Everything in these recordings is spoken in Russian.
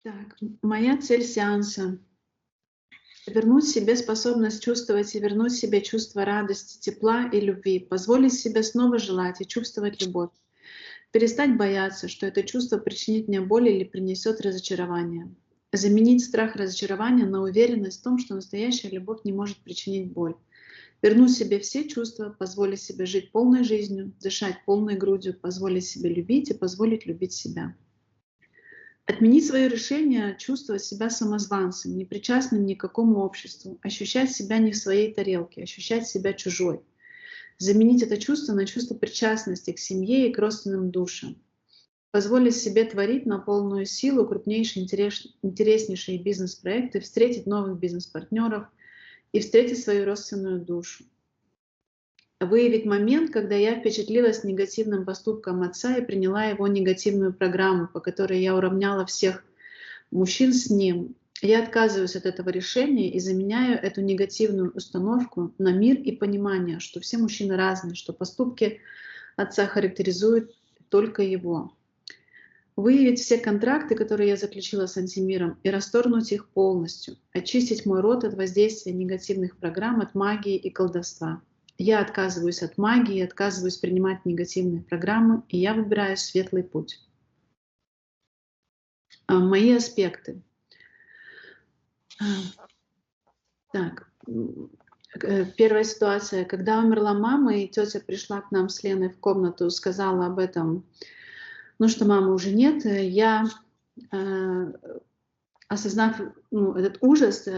Так, моя цель сеанса — вернуть себе способность чувствовать и вернуть себе чувство радости, тепла и любви, позволить себе снова желать и чувствовать любовь, перестать бояться, что это чувство причинит мне боль или принесет разочарование, заменить страх разочарования на уверенность в том, что настоящая любовь не может причинить боль, вернуть себе все чувства, позволить себе жить полной жизнью, дышать полной грудью, позволить себе любить и позволить любить себя. Отменить свое решение чувствовать себя самозванцем, непричастным ни к какому обществу, ощущать себя не в своей тарелке, ощущать себя чужой. Заменить это чувство на чувство причастности к семье и к родственным душам. Позволить себе творить на полную силу крупнейшие, интереснейшие бизнес-проекты, встретить новых бизнес-партнеров и встретить свою родственную душу. Выявить момент, когда я впечатлилась негативным поступком отца и приняла его негативную программу, по которой я уравняла всех мужчин с ним. Я отказываюсь от этого решения и заменяю эту негативную установку на мир и понимание, что все мужчины разные, что поступки отца характеризуют только его. Выявить все контракты, которые я заключила с антимиром, и расторгнуть их полностью. Очистить мой род от воздействия негативных программ, от магии и колдовства. Я отказываюсь от магии, отказываюсь принимать негативные программы, и я выбираю светлый путь. Мои аспекты. Так, первая ситуация. Когда умерла мама, и тетя пришла к нам с Леной в комнату, сказала об этом, что мамы уже нет, я, осознав этот ужас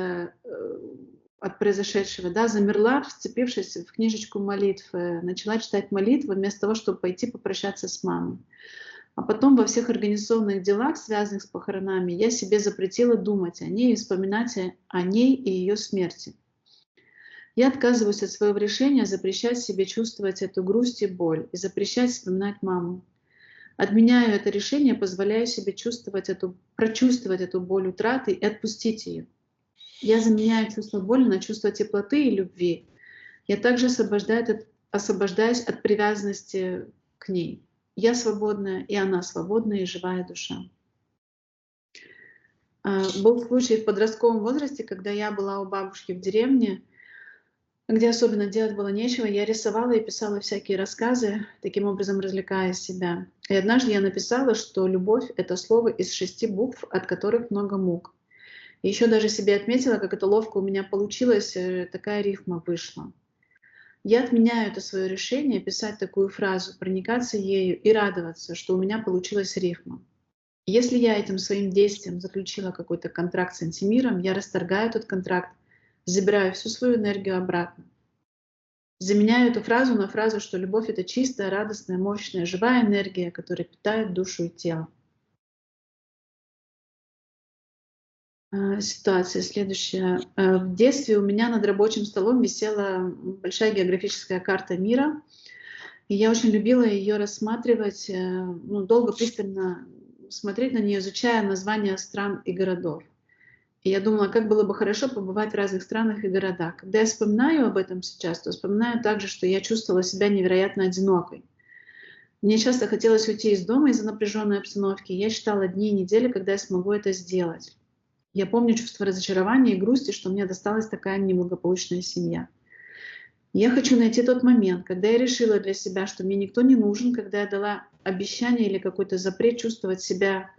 от произошедшего, замерла, вцепившись в книжечку молитв, начала читать молитвы вместо того, чтобы пойти попрощаться с мамой. А потом во всех организационных делах, связанных с похоронами, я себе запретила думать о ней и вспоминать о ней и ее смерти. Я отказываюсь от своего решения запрещать себе чувствовать эту грусть и боль, и запрещать вспоминать маму. Отменяю это решение, позволяю себе прочувствовать эту боль утраты и отпустить ее. Я заменяю чувство боли на чувство теплоты и любви. Я также освобождаюсь от привязанности к ней. Я свободная, и она свободная и живая душа. Был случай в подростковом возрасте, когда я была у бабушки в деревне, где особенно делать было нечего. Я рисовала и писала всякие рассказы, таким образом развлекая себя. И однажды я написала, что любовь — это слово из 6 букв, от которых много мук. И еще даже себе отметила, как это ловко у меня получилось, такая рифма вышла. Я отменяю это свое решение писать такую фразу, проникаться ею и радоваться, что у меня получилась рифма. Если я этим своим действием заключила какой-то контракт с антимиром, я расторгаю этот контракт, забираю всю свою энергию обратно. Заменяю эту фразу на фразу, что любовь — это чистая, радостная, мощная, живая энергия, которая питает душу и тело. Ситуация следующая. В детстве у меня над рабочим столом висела большая географическая карта мира, и я очень любила ее рассматривать, долго, пристально смотреть на нее, изучая названия стран и городов. И я думала, как было бы хорошо побывать в разных странах и городах. Когда я вспоминаю об этом сейчас, то вспоминаю также, что я чувствовала себя невероятно одинокой. Мне часто хотелось уйти из дома из-за напряженной обстановки, и я считала дни и недели, когда я смогу это сделать. Я помню чувство разочарования и грусти, что мне досталась такая неблагополучная семья. Я хочу найти тот момент, когда я решила для себя, что мне никто не нужен, когда я дала обещание или какой-то запрет чувствовать себя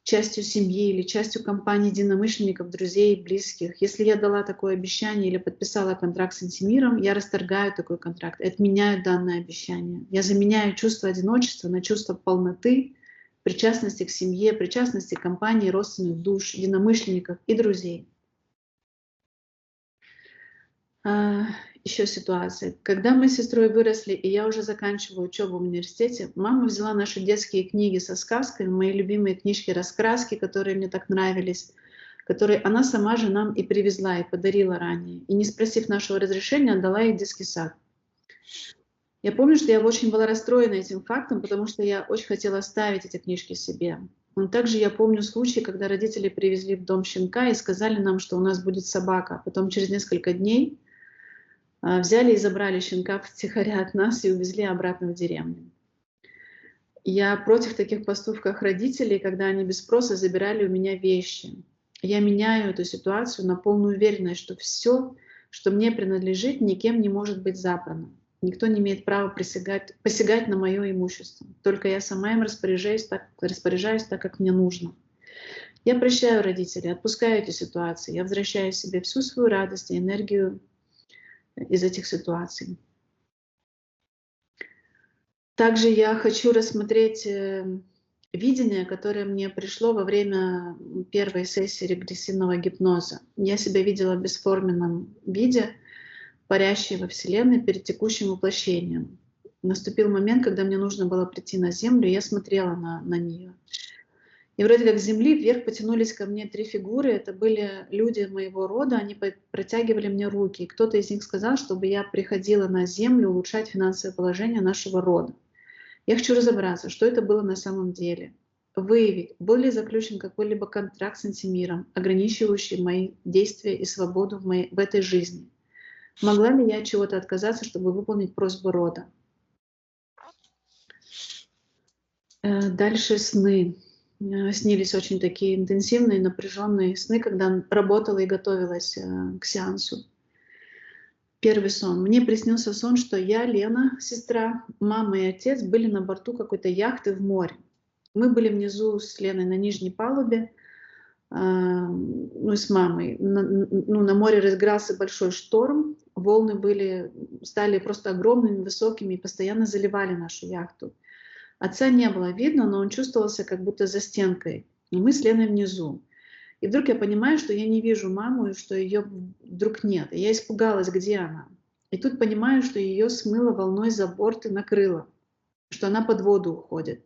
частью семьи или частью компании единомышленников, друзей, близких. Если я дала такое обещание или подписала контракт с антимиром, я расторгаю такой контракт и отменяю данное обещание. Я заменяю чувство одиночества на чувство полноты, причастности к семье, причастности к компании родственных душ, единомышленников и друзей. Еще ситуация. Когда мы с сестрой выросли, и я уже заканчивала учебу в университете, мама взяла наши детские книги со сказками, мои любимые книжки-раскраски, которые мне так нравились, которые она сама же нам и привезла, и подарила ранее. И не спросив нашего разрешения, отдала их в детский сад. Я помню, что я очень была расстроена этим фактом, потому что я очень хотела оставить эти книжки себе. Но также я помню случай, когда родители привезли в дом щенка и сказали нам, что у нас будет собака. Потом через несколько дней взяли и забрали щенка втихаря от нас и увезли обратно в деревню. Я против таких поступков родителей, когда они без спроса забирали у меня вещи. Я меняю эту ситуацию на полную уверенность, что все, что мне принадлежит, никем не может быть забрано. Никто не имеет права посягать на мое имущество. Только я сама им распоряжаюсь так, как мне нужно. Я прощаю родителей, отпускаю эти ситуации. Я возвращаю себе всю свою радость и энергию из этих ситуаций. Также я хочу рассмотреть видение, которое мне пришло во время первой сессии регрессивного гипноза. Я себя видела в бесформенном виде, парящей во Вселенной перед текущим воплощением. Наступил момент, когда мне нужно было прийти на Землю, и я смотрела на нее. И вроде как с Земли вверх потянулись ко мне 3 фигуры. Это были люди моего рода, они протягивали мне руки. И кто-то из них сказал, чтобы я приходила на Землю улучшать финансовое положение нашего рода. Я хочу разобраться, что это было на самом деле. Выявить, был ли заключен какой-либо контракт с антимиром, ограничивающий мои действия и свободу в этой жизни. Могла ли я от чего-то отказаться, чтобы выполнить просьбу рода? Дальше сны. Снились очень такие интенсивные, напряженные сны, когда работала и готовилась к сеансу. Первый сон. Мне приснился сон, что я, Лена, сестра, мама и отец были на борту какой-то яхты в море. Мы были внизу с Леной на нижней палубе, ну и с мамой. На море разыгрался большой шторм, волны стали просто огромными, высокими и постоянно заливали нашу яхту. Отца не было видно, но он чувствовался как будто за стенкой. И мы с Леной внизу. И вдруг я понимаю, что я не вижу маму, и что ее вдруг нет. И я испугалась, где она. И тут понимаю, что ее смыло волной за борт и накрыло, что она под воду уходит.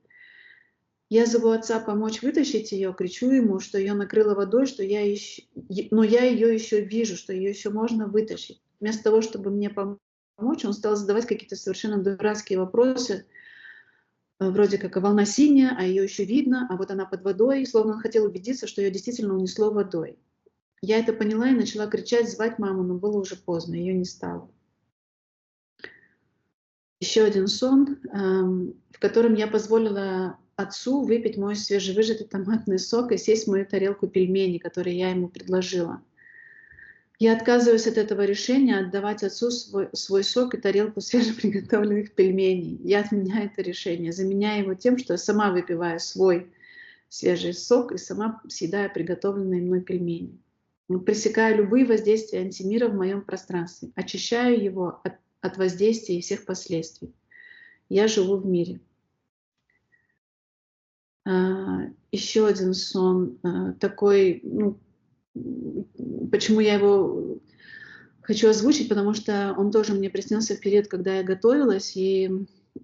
Я зову отца помочь вытащить ее, кричу ему, что ее накрыло водой, но я ее еще вижу, что ее еще можно вытащить. Вместо того, чтобы мне помочь, он стал задавать какие-то совершенно дурацкие вопросы, вроде как волна синяя, а ее еще видно, а вот она под водой, словно он хотел убедиться, что ее действительно унесло водой. Я это поняла и начала кричать, звать маму, но было уже поздно, ее не стало. Еще один сон, в котором я позволила отцу выпить мой свежевыжатый томатный сок и сесть в мою тарелку пельменей, которые я ему предложила. Я отказываюсь от этого решения отдавать отцу свой сок и тарелку свежеприготовленных пельменей. Я отменяю это решение, заменяю его тем, что я сама выпиваю свой свежий сок и сама съедаю приготовленные мной пельмени. Пресекаю любые воздействия антимира в моем пространстве, очищаю его от воздействия и всех последствий. Я живу в мире. Еще один сон такой, почему я его хочу озвучить, потому что он тоже мне приснился в период, когда я готовилась, и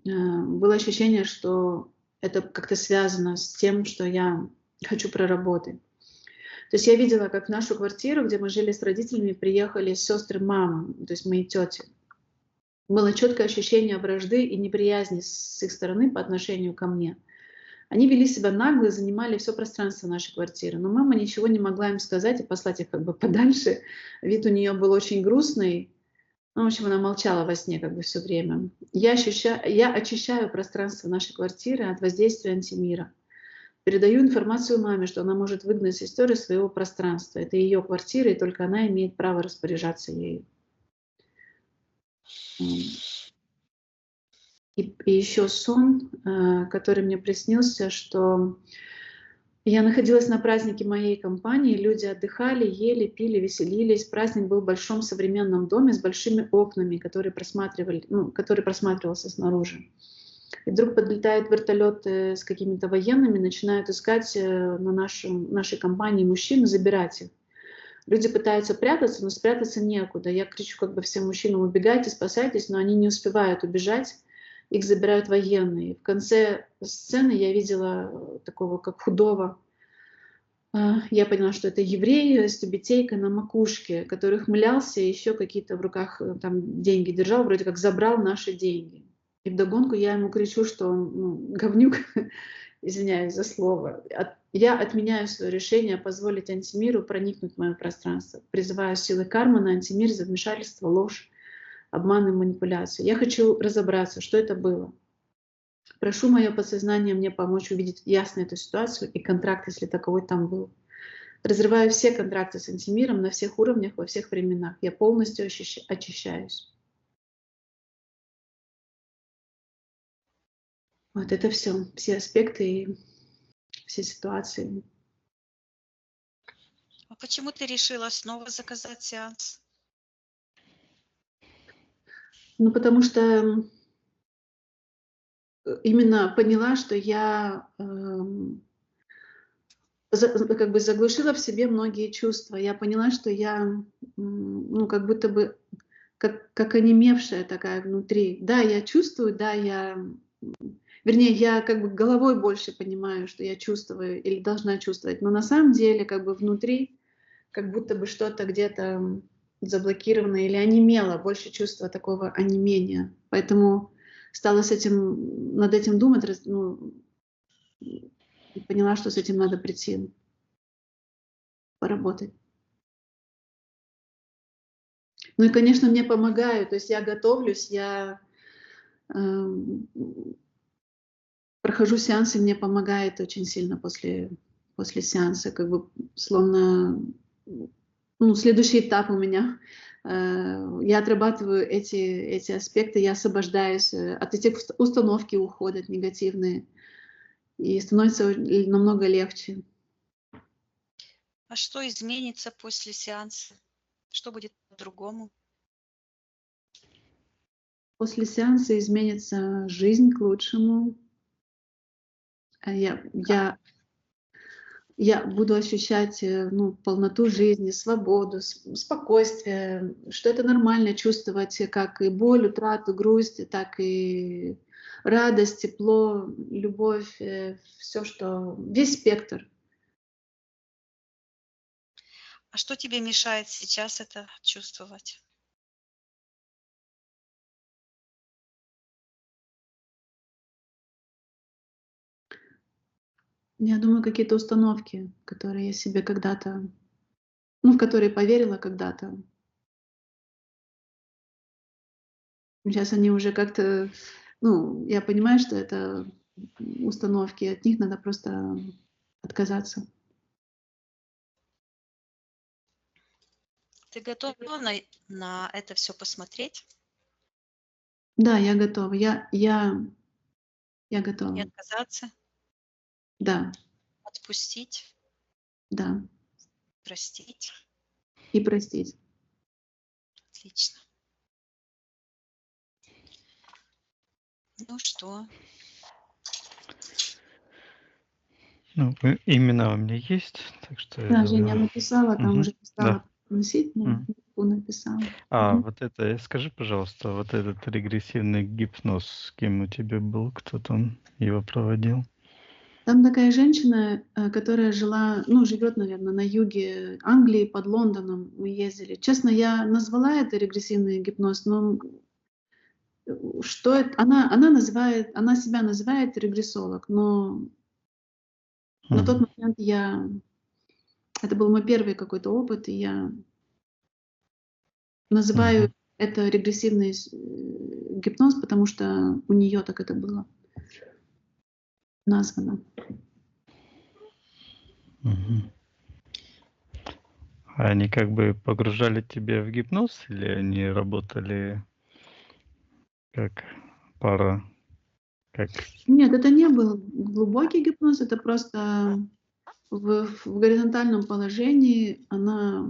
было ощущение, что это как-то связано с тем, что я хочу проработать. То есть я видела, как в нашу квартиру, где мы жили с родителями, приехали сестры мамы, то есть мои тети. Было четкое ощущение вражды и неприязни с их стороны по отношению ко мне. Они вели себя нагло, занимали все пространство нашей квартиры. Но мама ничего не могла им сказать и послать их как бы подальше. Вид у нее был очень грустный. Ну, в общем, она молчала во сне как бы все время. Я очищаю пространство нашей квартиры от воздействия антимира. Передаю информацию маме, что она может выгнать сестер из своего пространства. Это ее квартира, и только она имеет право распоряжаться ею. И еще сон, который мне приснился, что я находилась на празднике моей компании, люди отдыхали, ели, пили, веселились. Праздник был в большом современном доме с большими окнами, который просматривался снаружи. И вдруг подлетает вертолет с какими-то военными, начинают искать на нашей компании мужчин, забирать их. Люди пытаются прятаться, но спрятаться некуда. Я кричу как бы всем мужчинам: убегайте, спасайтесь, но они не успевают убежать. Их забирают военные. В конце сцены я видела такого, как худого. Я поняла, что это еврей с тюбетейкой на макушке, который хмылялся и еще какие-то в руках там деньги держал, вроде как забрал наши деньги. И вдогонку я ему кричу, что он говнюк, извиняюсь за слово. Я отменяю свое решение позволить антимиру проникнуть в мое пространство. Призываю силы кармы на антимир за вмешательство, ложь, обман и манипуляцию. Я хочу разобраться, что это было. Прошу мое подсознание мне помочь увидеть ясно эту ситуацию и контракт, если таковой там был. Разрываю все контракты с антимиром на всех уровнях, во всех временах. Я полностью очищаюсь. Вот это все аспекты и все ситуации. А почему ты решила снова заказать сеанс? Ну, потому что именно поняла, что я как бы заглушила в себе многие чувства. Я поняла, что я, ну, как будто бы как онемевшая такая внутри. Да, я чувствую, да, вернее, я как бы головой больше понимаю, что я чувствую или должна чувствовать, но на самом деле как бы внутри как будто бы что-то где-то заблокировано или онемело, больше чувства такого онемения. Поэтому стала над этим думать, ну, и поняла, что с этим надо прийти, поработать. Ну и, конечно, мне помогают, то есть я готовлюсь, я прохожу сеансы, мне помогает очень сильно после сеанса, как бы словно, ну, следующий этап у меня. Я отрабатываю эти аспекты, я освобождаюсь от этих установки, уходят негативные, и становится намного легче. А что изменится после сеанса? Что будет по-другому? После сеанса изменится жизнь к лучшему. Я буду ощущать, ну, полноту жизни, свободу, спокойствие, что это нормально чувствовать как и боль, утрату, грусть, так и радость, тепло, любовь, все, что весь спектр. А что тебе мешает сейчас это чувствовать? Я думаю, какие-то установки, которые я себе когда-то, ну, в которые поверила когда-то. Сейчас они уже как-то, ну, я понимаю, что это установки, от них надо просто отказаться. Ты готова на это все посмотреть Да, я готова. Я и готова. отказаться, Да, отпустить, да. простить? И простить. Отлично. Ну что? Ну, имена у меня есть, так что я Да, Женя думаю. написала, там уже Да. стала носить, ну, Мгм. написала. А Мгм. вот это, скажи, пожалуйста, вот этот регрессивный гипноз, с кем у тебя был, кто там его проводил? Там такая женщина, которая жила, ну, живет, наверное, на юге Англии, под Лондоном мы ездили. Честно, я назвала это регрессивный гипноз, но что это? Она себя называет регрессолог, но на тот Мгм. момент это был мой первый какой-то опыт, и я называю Мгм. это регрессивный гипноз, потому что у нее так это было названо. Мгм. А они как бы погружали тебя в гипноз или они работали как пара, как... Нет, это не был глубокий гипноз, это просто в горизонтальном положении она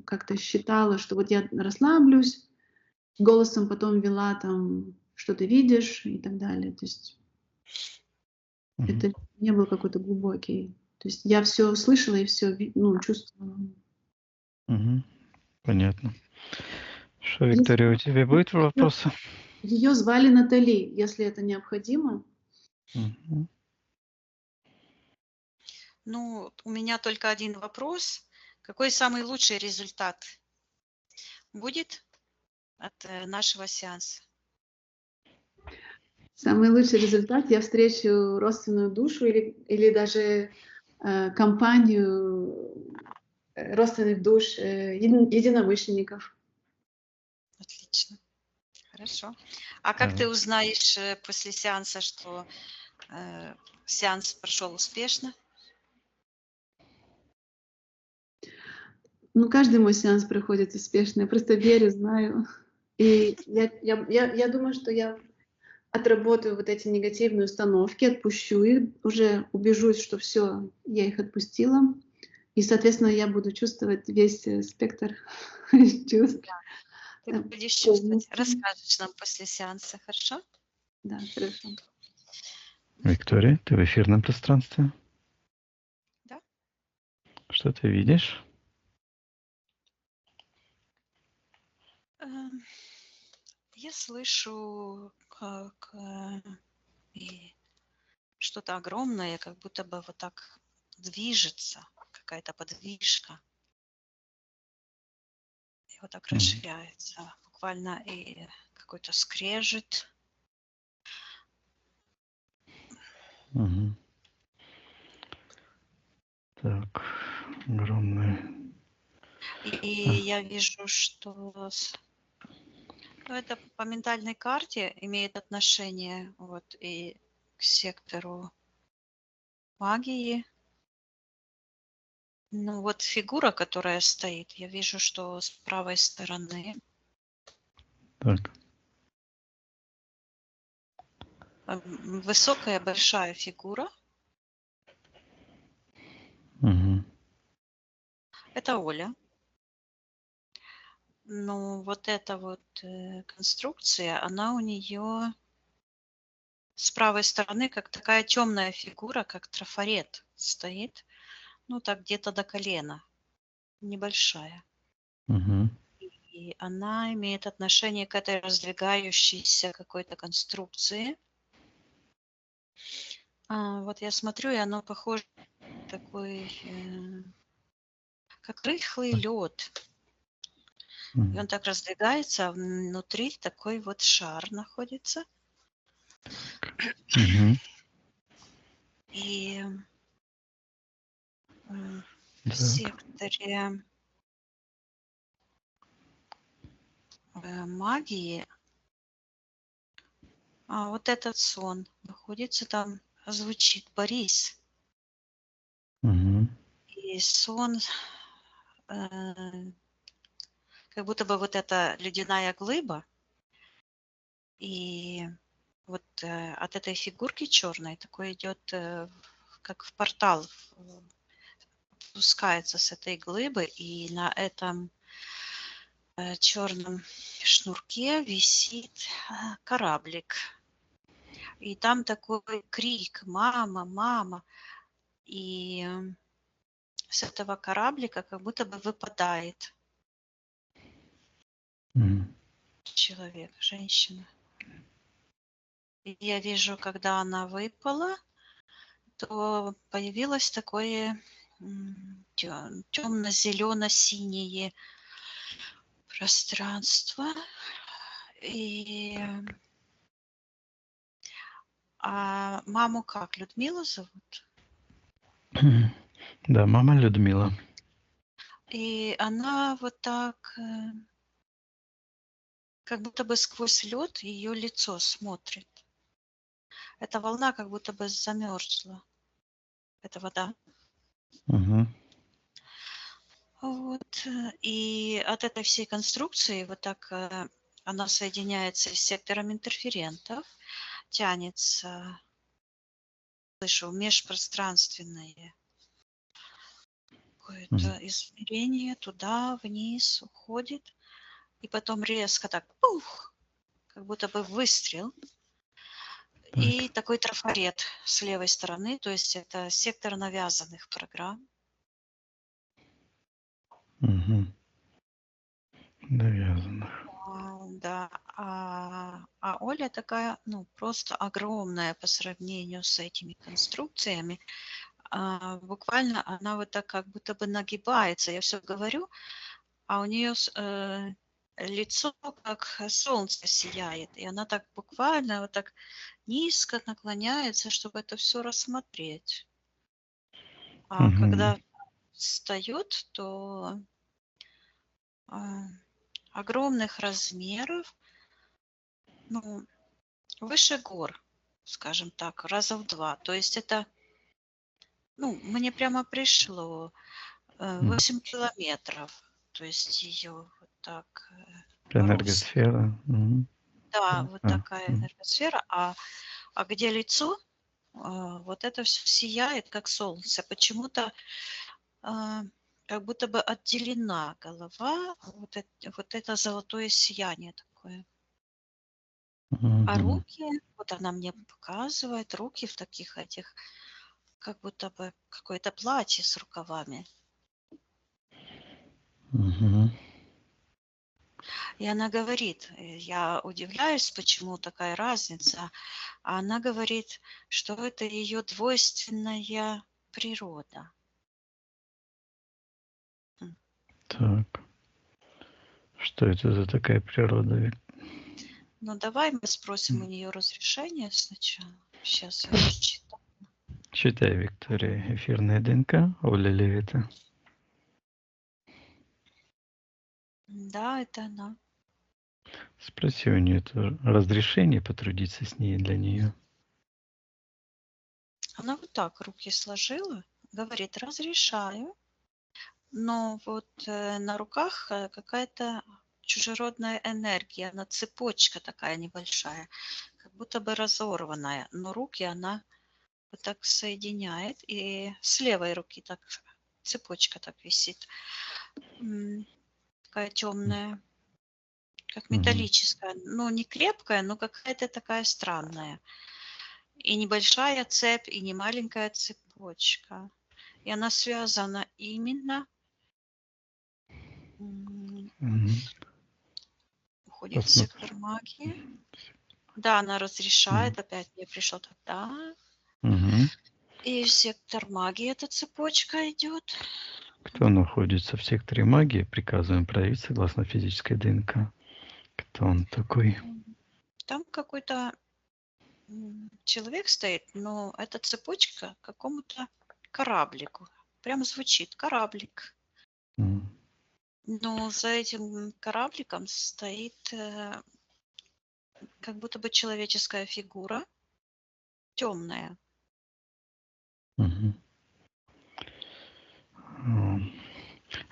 как-то считала, что вот я расслаблюсь, голосом потом вела там, что ты видишь и так далее. То есть Мгм. это не был какой-то глубокий. То есть я все слышала и все, ну, чувствовала. Мгм. Понятно. Что, Виктория, у тебя будут вопросы? Ее звали Натали, если это необходимо. Мгм. Ну, у меня только один вопрос. Какой самый лучший результат будет от нашего сеанса? Самый лучший результат — я встречу родственную душу или даже компанию родственных душ, единомышленников. Отлично. Хорошо. А как ты Вот. узнаешь после сеанса, что сеанс прошел успешно? Ну, каждый мой сеанс проходит успешно. Я просто верю, знаю. И я думаю, что я отработаю вот эти негативные установки, отпущу их, уже убежусь, что все, я их отпустила. И, соответственно, я буду чувствовать весь спектр чувств Ты будешь чувствовать. полностью. Расскажешь нам после сеанса, хорошо? Да, хорошо. Виктория, ты в эфирном пространстве? Да. Что ты видишь? Я слышу, как и что-то огромное, как будто бы вот так движется, какая-то подвижка. И вот так Мгм. расширяется. Буквально и какой-то скрежет. Мгм. Так, огромный. И я вижу, что ну, это по ментальной карте имеет отношение вот и к сектору магии. Ну вот фигура, которая стоит, я вижу, что с правой стороны Так. высокая большая фигура. Мгм. Это Оля. Но вот эта вот конструкция, она у нее с правой стороны как такая темная фигура, как трафарет стоит. Ну так где-то до колена. Небольшая. Мгм. И она имеет отношение к этой раздвигающейся какой-то конструкции. Вот я смотрю, и оно похоже на такой, как рыхлый лед. И Мгм. он так раздвигается, а внутри такой вот шар находится. Мгм. И в Так. секторе магии вот этот сон находится там, звучит Борис. Мгм. И сон, э, как будто бы вот эта ледяная глыба, и вот от этой фигурки черной такой идет, как в портал, спускается с этой глыбы, и на этом черном шнурке висит кораблик. И там такой крик: «Мама, мама!» И с этого кораблика как будто бы выпадает Мгм. человек, женщина. И я вижу, когда она выпала, то появилось такое темно-зелено-синее пространство. И маму как, Людмилу зовут? Да, мама Людмила. И она вот так, как будто бы сквозь лед ее лицо смотрит. Эта волна как будто бы замерзла. Это вода. Мгм. Вот. И от этой всей конструкции вот так она соединяется с сектором интерферентов, тянется, слышу, межпространственное какое-то измерение туда, вниз уходит, и потом резко так, пух, как будто бы выстрел, и Так. такой трафарет с левой стороны, то есть это сектор навязанных программ. Мгм. Навязанных. Да, а Оля такая, ну, просто огромная по сравнению с этими конструкциями. Буквально она вот так как будто бы нагибается. Я все говорю, а у нее лицо как солнце сияет. И она так буквально вот так низко наклоняется, чтобы это все рассмотреть. А Мгм. когда встает, то а, огромных размеров, ну, выше гор, скажем так, раза в 2. То есть это, ну, мне прямо пришло 8 километров. То есть ее вот так по руслу. Энергосфера. Мгм. Да, вот А, такая энергосфера. А где лицо, вот это все сияет, как солнце. Почему-то как будто бы отделена голова, вот это золотое сияние такое. А мгм. руки, вот она мне показывает, руки в таких этих, как будто бы какое-то платье с рукавами. Мгм. И она говорит, я удивляюсь, почему такая разница, а она говорит, что это ее двойственная природа. Так. Что это за такая природа? Ну, давай мы спросим у нее разрешение сначала. Сейчас я зачитаю. Читай, Виктория. Эфирная ДНК, Оля Левита. Да, это она. Спроси у нее это разрешение потрудиться с ней для нее. Она вот так руки сложила, говорит, разрешаю, но вот на руках какая-то чужеродная энергия, она цепочка такая небольшая, как будто бы разорванная, но руки она вот так соединяет, и с левой руки так цепочка так висит, такая темная, как металлическая, ну не крепкая, но какая-то такая странная. И небольшая цепь, и не маленькая цепочка. И она связана именно, уходит в сектор магии. Да, она разрешает, опять мне пришло тогда. И в сектор магии эта цепочка идет. Кто находится в секторе магии, приказываем проявить согласно физической ДНК. Кто он такой? Там какой-то человек стоит, но эта цепочка к какому-то кораблику. Прямо звучит кораблик. Но за этим корабликом стоит как будто бы человеческая фигура, темная.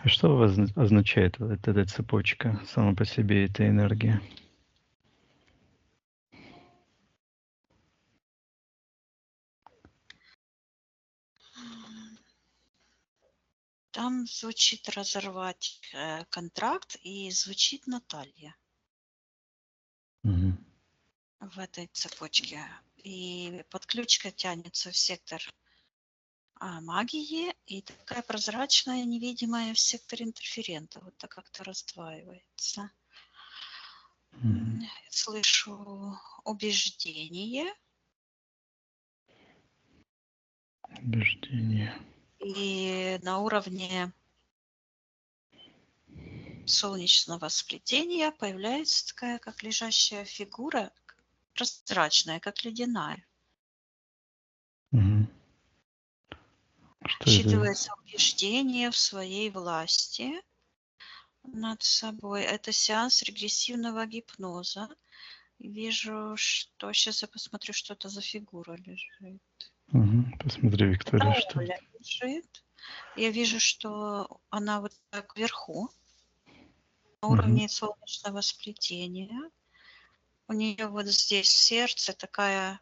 А что означает вот эта цепочка сама по себе, эта энергия? Там звучит разорвать контракт, и звучит Наталья в этой цепочке. И подключка тянется в сектор магии, и такая прозрачная, невидимая в сектор интерферента. Вот так как-то раздваивается. Слышу убеждение. Убеждение. И на уровне солнечного сплетения появляется такая, как лежащая фигура, прозрачная, как ледяная. Что Считывается убеждение в своей власти над собой. Это сеанс регрессивного гипноза. Вижу, что... Сейчас я посмотрю, что это за фигура лежит. Посмотри, Виктория, Это что Оля лежит. Я вижу, что она вот так вверху, на уровне солнечного сплетения. У нее вот здесь в сердце такая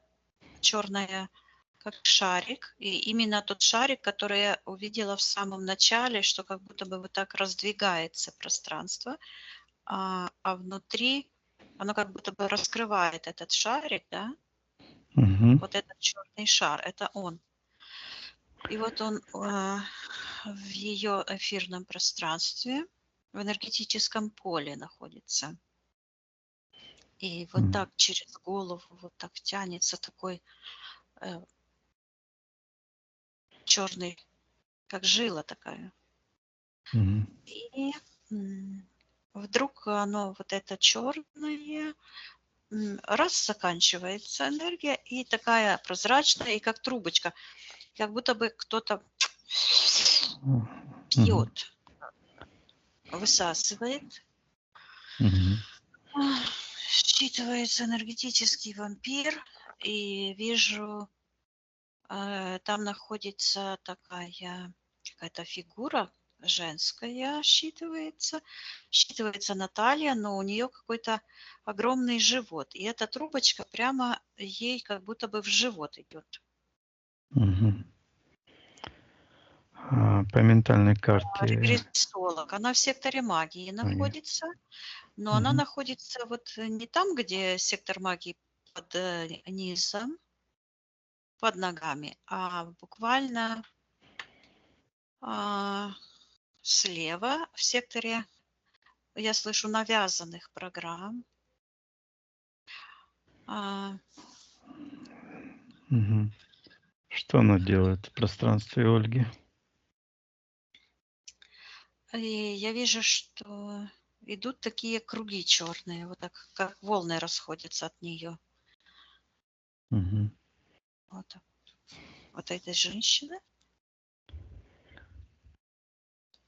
черная, как шарик. И именно тот шарик, который я увидела в самом начале, что как будто бы вот так раздвигается пространство, а внутри оно как будто бы раскрывает этот шарик, да? Вот этот черный шар, это он. И вот он в ее эфирном пространстве, в энергетическом поле находится. И вот так через голову вот так тянется такой черный, как жила такая. И вдруг оно, вот это черное, раз заканчивается энергия, и такая прозрачная, и как трубочка, как будто бы кто-то пьет, высасывает. Считывается энергетический вампир, и вижу, там находится такая какая-то фигура женская, считывается Наталья, но у нее какой-то огромный живот, и эта трубочка прямо ей как будто бы в живот идет. Мгм. По ментальной карте. Регрессолог. Она в секторе магии Понятно. находится, но она Мгм. находится вот не там, где сектор магии под низом, под ногами, а буквально слева в секторе, я слышу, навязанных программ. Мгм. Что она делает в пространстве Ольги? И я вижу, что идут такие круги черные, вот так, как волны расходятся от нее. Мгм. Вот, вот этой женщины.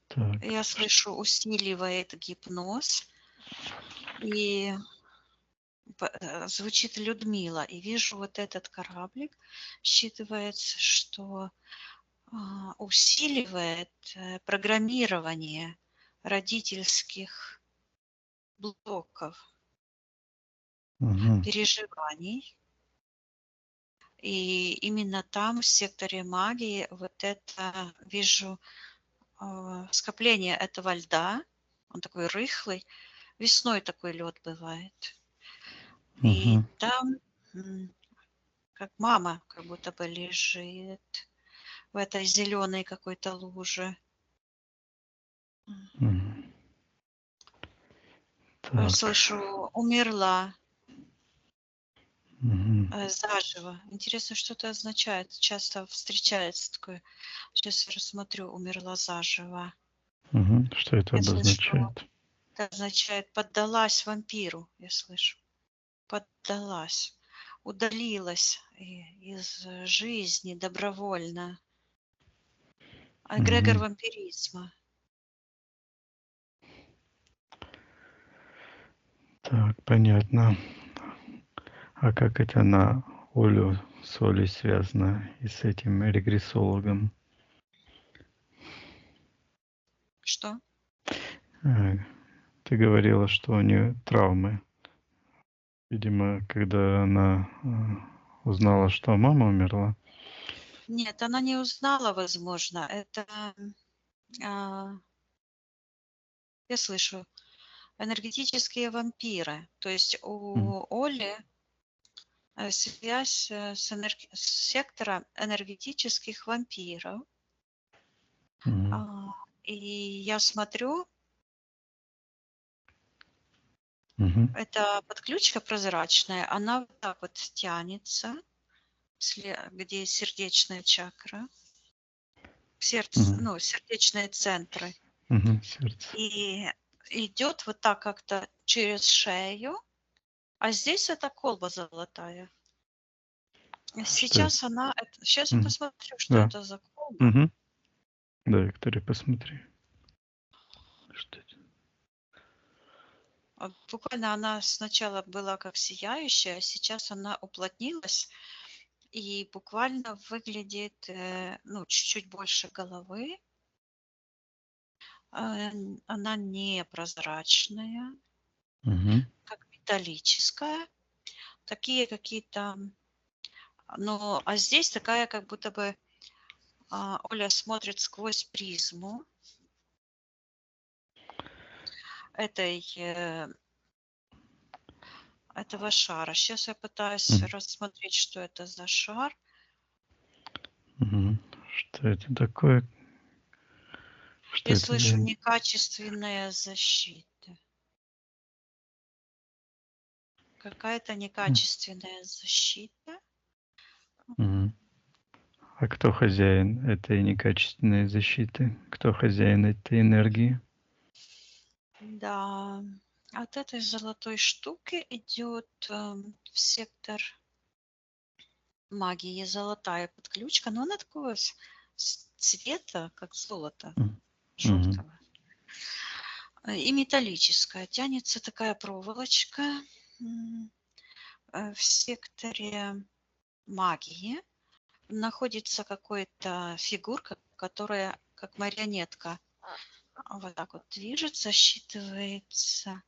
Так. Я слышу, усиливает гипноз. И звучит Людмила. И вижу вот этот кораблик. Считывается, что усиливает программирование родительских блоков, Мгм. переживаний. И именно там, в секторе магии, вот это вижу скопление этого льда. Он такой рыхлый. Весной такой лед бывает. И Мгм. там как мама как будто бы лежит в этой зеленой какой-то луже. Мгм. Так. Слышу, умерла Мгм. заживо. Интересно, что это означает. Часто встречается такое. Сейчас я рассмотрю, умерла заживо. Мгм. Что это Я слышу, обозначает? это означает поддалась вампиру, я слышу. Поддалась, удалилась из жизни добровольно. Эгрегор Мгм. вампиризма. Так, понятно. А как это на Олю с Олей связано и с этим регрессологом? Что? Ты говорила, что у нее травмы. Видимо, когда она узнала, что мама умерла. Нет, она не узнала, возможно. Это, я слышу, энергетические вампиры. То есть М. у Оли связь с сектором энергетических вампиров. Мгм. И я смотрю, Мгм. эта подключка прозрачная, она вот так вот тянется, где сердечная чакра, сердце, Мгм. ну, сердечные центры. Мгм. Сердце. И идет вот так как-то через шею, а здесь это колба золотая. Что это? Сейчас сейчас я Мгм. посмотрю, что Да. это за колба. Мгм. Да, Виктория, посмотри. Что это? Буквально она сначала была как сияющая, а сейчас она уплотнилась и буквально выглядит, ну, чуть-чуть больше головы. Она не прозрачная, Мгм. как металлическая. Такие какие-то, ну, а здесь такая, как будто бы Оля смотрит сквозь призму этой, этого шара. Сейчас я пытаюсь Мгм. рассмотреть, что это за шар. Мгм. Что это такое? Что Я это за... слышу некачественная защита. Какая-то некачественная защита. Мгм. А кто хозяин этой некачественной защиты? Кто хозяин этой энергии? Да, от этой золотой штуки идет в сектор магии золотая подключка, но она такого цвета, как золото, М. Мгм. желтого. И металлическая. Тянется такая проволочка. В секторе магии находится какая-то фигурка, которая как марионетка вот так вот движется, считывается.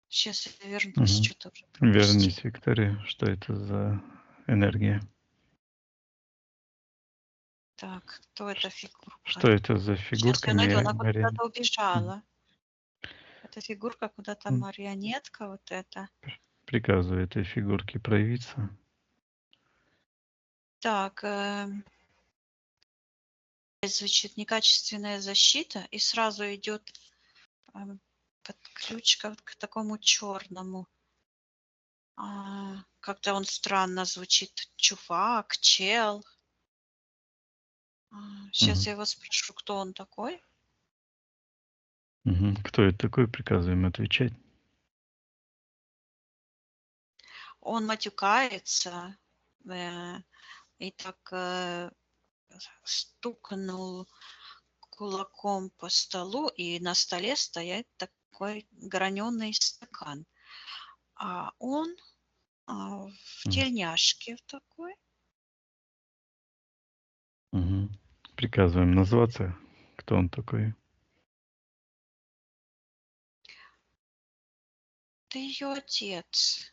Сейчас я вернусь, Мгм. что-то уже Вернись, пропустила. Виктория. Что это за энергия? Так, кто эта фигурка? Что это за Сейчас фигурка? я найду, она Мария? куда-то убежала. Эта фигурка куда-то М. марионетка, вот это. Приказываю этой фигурке проявиться. Так, звучит некачественная защита, и сразу идет подключка к такому черному. Как-то он странно звучит. Чувак, чел. Сейчас я Мгм. его спрошу, кто он такой. Мгм. Кто это такой? Приказываем отвечать. Он матюкается и так стукнул кулаком по столу, и на столе стоит такой граненый стакан. А он в Мгм. тельняшке в такой. Мгм. Приказываем назваться. Кто он такой? Ты ее отец.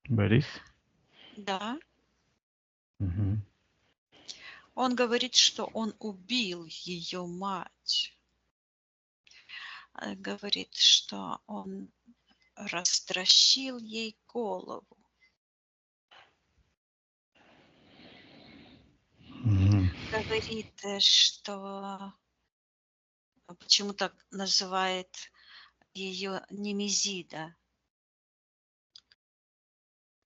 Борис? Да. Мгм. Он говорит, что он убил ее мать. Говорит, что он растращил ей голову. Мгм. Говорит, что почему так называет ее Немезида.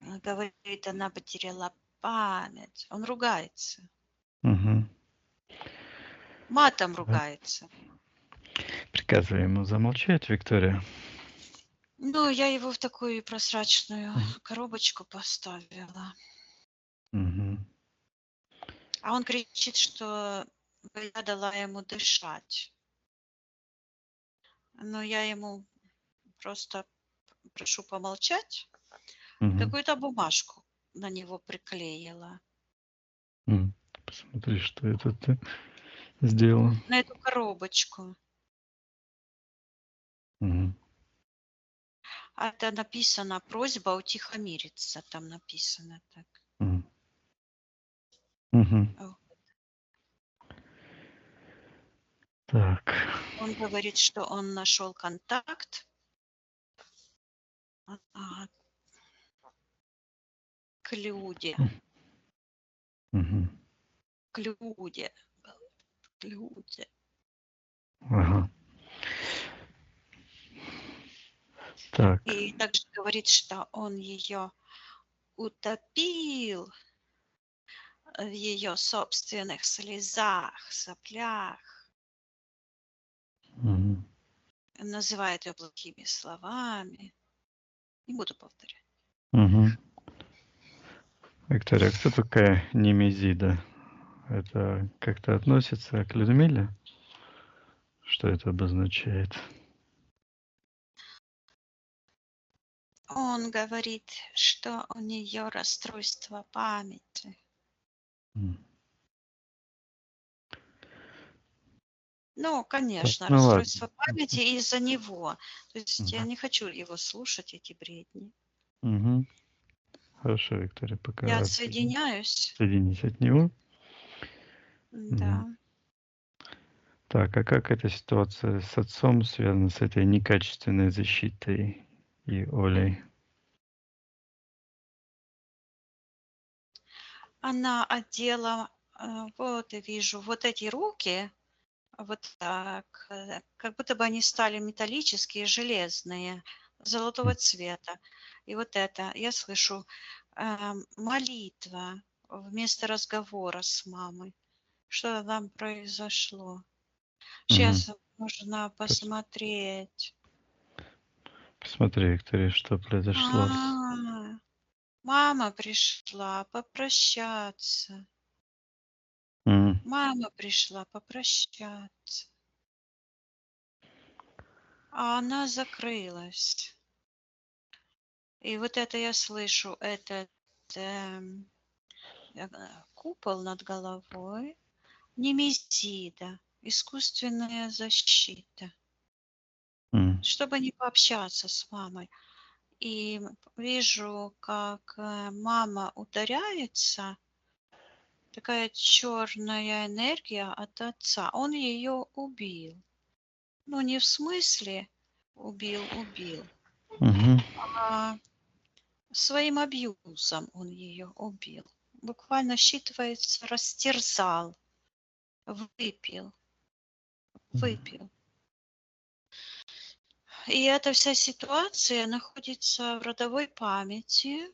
Говорит, она потеряла память. Он ругается. Мгм. Матом Да. ругается. Приказываем ему замолчать, Виктория. Ну, я его в такую прозрачную Мгм. коробочку поставила. Мгм. А он кричит, что я дала ему дышать. Но я ему просто прошу помолчать. И Мгм. какую-то бумажку на него приклеила. М. Посмотри, что это ты сделала. На эту коробочку. Мгм. А это написано просьба утихомириться. Там написано так. Мгм. Мгм. О. Так. Он говорит, что он нашел контакт к Люде. Мгм. К Люде. К Люде. Ага. Так. И также говорит, что он ее утопил в ее собственных слезах, соплях. Мгм. Называет ее плохими словами. Не буду повторять. Мгм. Виктория, кто такая Немезида? Это как-то относится к Людмиле? Что это обозначает? Он говорит, что у нее расстройство памяти. М. Ну, Так, конечно, ну ладно. расстройство памяти из-за него. То есть я Мгм. не хочу его слушать, эти бредни. Мгм. Хорошо, Виктория, Я пока отсоединяюсь. отсоединись от него. Да. Мгм. Так, а как эта ситуация с отцом связана с этой некачественной защитой и Олей? Она одела, вот я вижу, вот эти руки, вот так, как будто бы они стали металлические, железные, золотого М. цвета. И вот это, я слышу, молитва вместо разговора с мамой. Что там произошло? Мгм. Сейчас нужно Пос- посмотреть. Посмотри, Виктория, что произошло. Мама пришла попрощаться. М. Мама пришла попрощаться. А она закрылась. И вот это я слышу, этот эм, купол над головой, немезида, искусственная защита, чтобы не пообщаться с мамой. И вижу, как мама ударяется, такая черная энергия от отца. Он ее убил. Ну, не в смысле убил, а своим абьюзом он ее убил. Буквально считывается, растерзал, выпил. И эта вся ситуация находится в родовой памяти.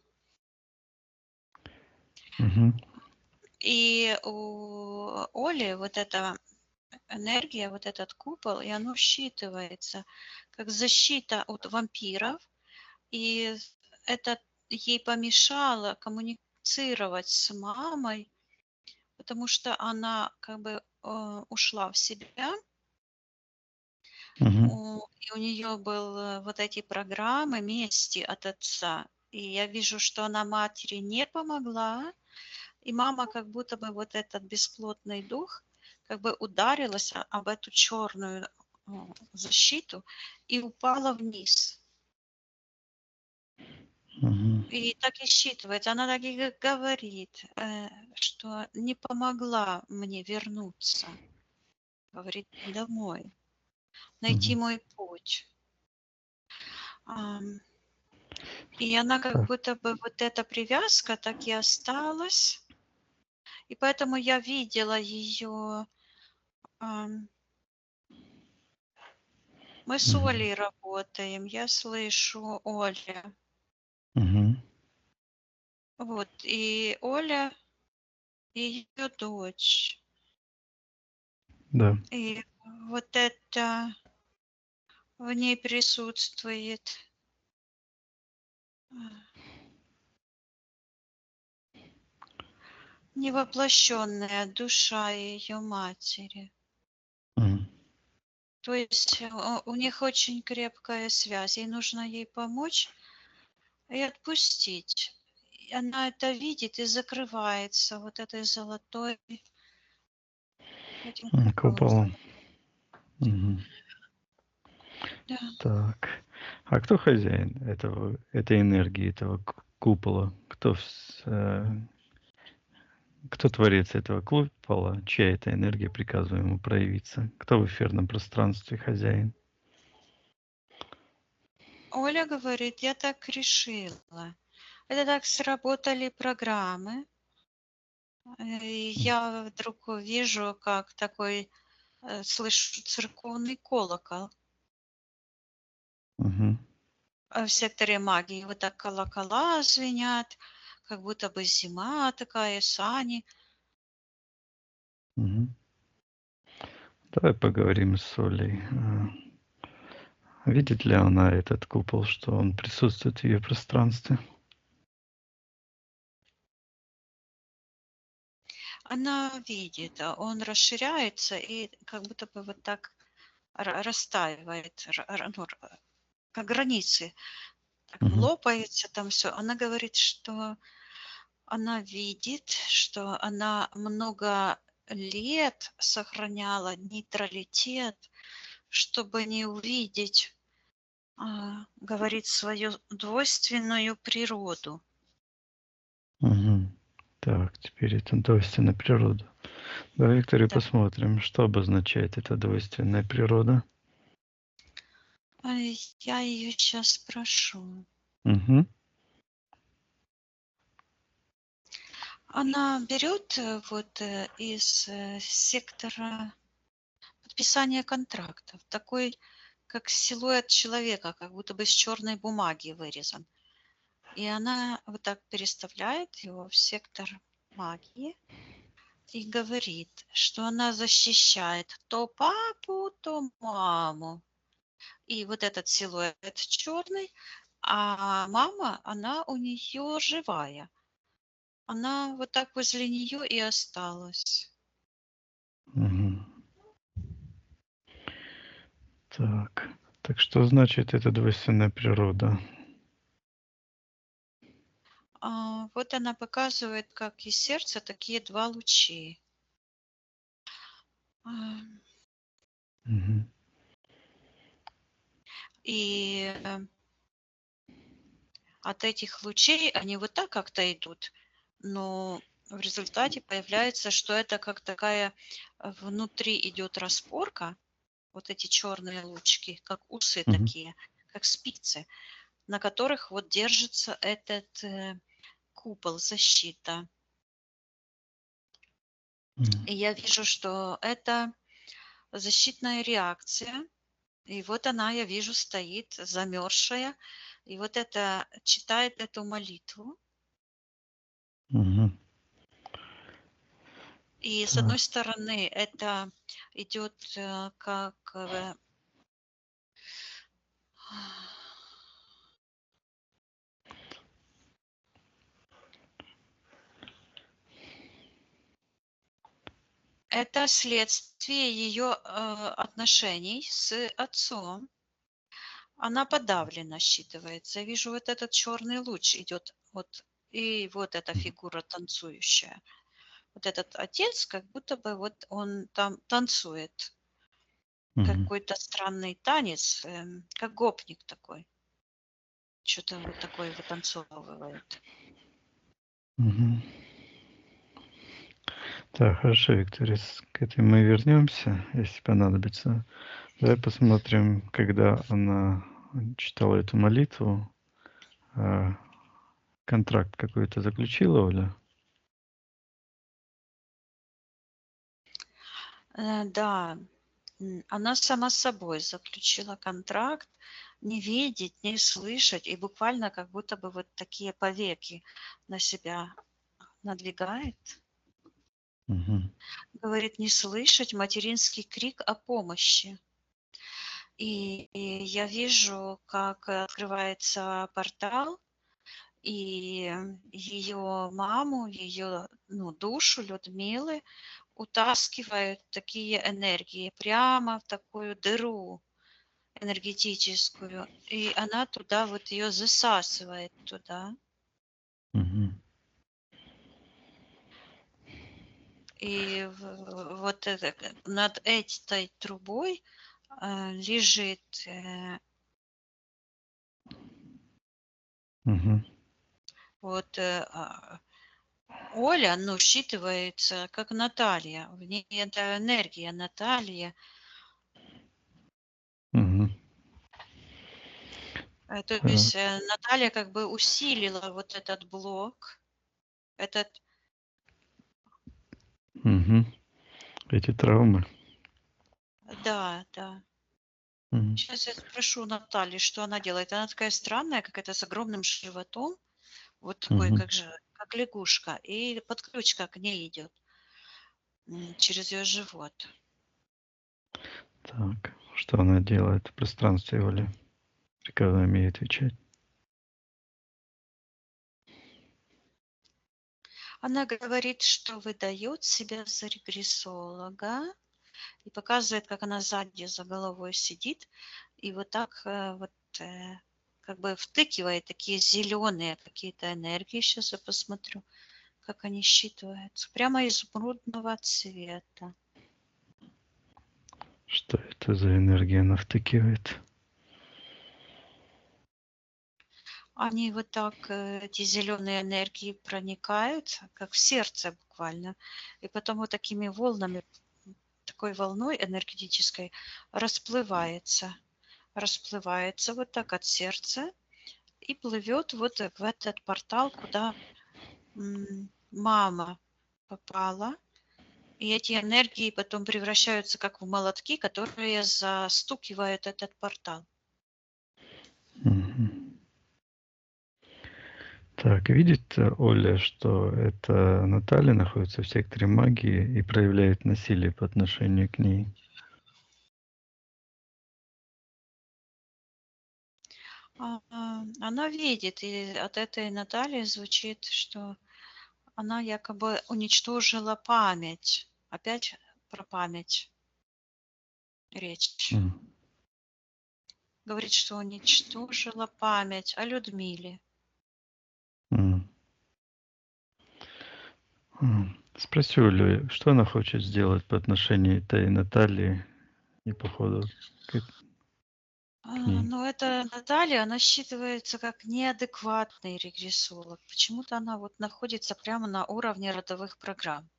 И у Оли вот эта энергия, вот этот купол, и оно считывается как защита от вампиров. И это ей помешало коммуницировать с мамой, потому что она как бы ушла в себя. И у нее был вот эти программы мести от отца. И я вижу, что она матери не помогла. И мама как будто бы вот этот бесплотный дух как бы ударилась об эту черную защиту и упала вниз. И так и считывается. Она так и говорит, что не помогла мне вернуться, говорит, домой, найти мой путь. И она как будто бы вот эта привязка так и осталась. И поэтому я видела ее. Мы с Олей работаем, я слышу Оля. Вот, и Оля, ее дочь. Да. И вот это в ней присутствует. Невоплощенная душа ее матери. То есть у них очень крепкая связь, и нужно ей помочь и отпустить. И она это видит и закрывается вот этой золотой этим Куполом. Да. Так. А кто хозяин этой энергии, этого купола? Кто творец этого купола? Чья эта энергия приказывает ему проявиться? Кто в эфирном пространстве хозяин? Оля говорит, я так решила. Это так сработали программы. И я вдруг вижу, как такой, слышу церковный колокол. В секторе магии вот так колокола звенят, как будто бы зима такая, сани. Давай поговорим с Олей. Видит ли она этот купол, что он присутствует в ее пространстве? Она видит, он расширяется и как будто бы вот так растаивает, ну, как границы, так лопается там все. Она говорит, что она видит, что она много лет сохраняла нейтралитет, чтобы не увидеть, говорит, свою двойственную природу. Так, теперь это двойственная природа. Давай, Виктория, Да. посмотрим, что обозначает эта двойственная природа. Я ее сейчас спрошу. Она берет вот из сектора подписания контрактов такой, как силуэт человека, как будто бы из черной бумаги вырезан. И она вот так переставляет его в сектор магии и говорит, что она защищает то папу, то маму. И вот этот силуэт черный, а мама, она у нее живая. Она вот так возле нее и осталась. Так что значит эта двойственная природа? вот она показывает, как из сердца такие два лучи. А, Мгм. И от этих лучей они вот так как-то идут, но в результате появляется, что это как такая внутри идет распорка, вот эти черные лучики, как усы Мгм. такие, как спицы, на которых вот держится этот купол, защита. Мгм. И я вижу, что это защитная реакция. И вот она, я вижу, стоит замерзшая. И вот это читает эту молитву. Мгм. И с Так. одной стороны, это идет как это следствие ее отношений с отцом. Она подавлена, считывается. Я вижу, вот этот черный луч идет, вот, и вот эта фигура танцующая. Вот этот отец, как будто бы вот он там танцует Мгм. какой-то странный танец, как гопник такой. Что-то вот такое вытанцовывает. Мгм. Так, хорошо, Виктория, к этой мы вернемся, если понадобится. Давай посмотрим, когда она читала эту молитву, а, контракт какой-то заключила, Оля? Да, она сама с собой заключила контракт, не видеть, не слышать, и буквально как будто бы вот такие повеки на себя надвигает. Мгм. Говорит, не слышать материнский крик о помощи. И я вижу, как открывается портал, и ее маму, ее душу Людмилы утаскивают такие энергии прямо в такую дыру энергетическую, и она туда вот ее засасывает туда. Мгм. И вот это, над этой трубой лежит Мгм. вот Оля, считывается как Наталья. В ней это энергия Натальи. Мгм. То Так. есть Наталья как бы усилила вот этот блок, этот. Мгм. Эти травмы. Да, да. Мгм. Сейчас я спрошу Натальи, что она делает. Она такая странная, какая-то с огромным животом, вот такой, Мгм. как лягушка, и подключка к ней идет через ее живот. Так, что она делает в пространстве, Оля? Приказываем ей отвечать. Она говорит, что выдает себя за регрессолога и показывает, как она сзади за головой сидит и вот так как бы втыкивает такие зеленые какие-то энергии. Сейчас я посмотрю, как они считываются. Прямо изумрудного цвета. Что это за энергия она втыкивает? Они вот так, эти зеленые энергии проникают, как в сердце буквально. И потом вот такими волнами, такой волной энергетической расплывается. Расплывается вот так от сердца и плывет вот в этот портал, куда мама попала. И эти энергии потом превращаются как в молотки, которые застукивают этот портал. Мгм. Так, видит Оля, что это Наталья находится в секторе магии и проявляет насилие по отношению к ней? Она видит, и от этой Натальи звучит, что она якобы уничтожила память. Опять про память речь. М. Говорит, что уничтожила память о Людмиле. М. Спроси у Ильи, что она хочет сделать по отношению этой Натальи и по ходу к ней. Но это Наталья, она считывается как неадекватный регрессолог. Почему-то она вот находится прямо на уровне родовых программ.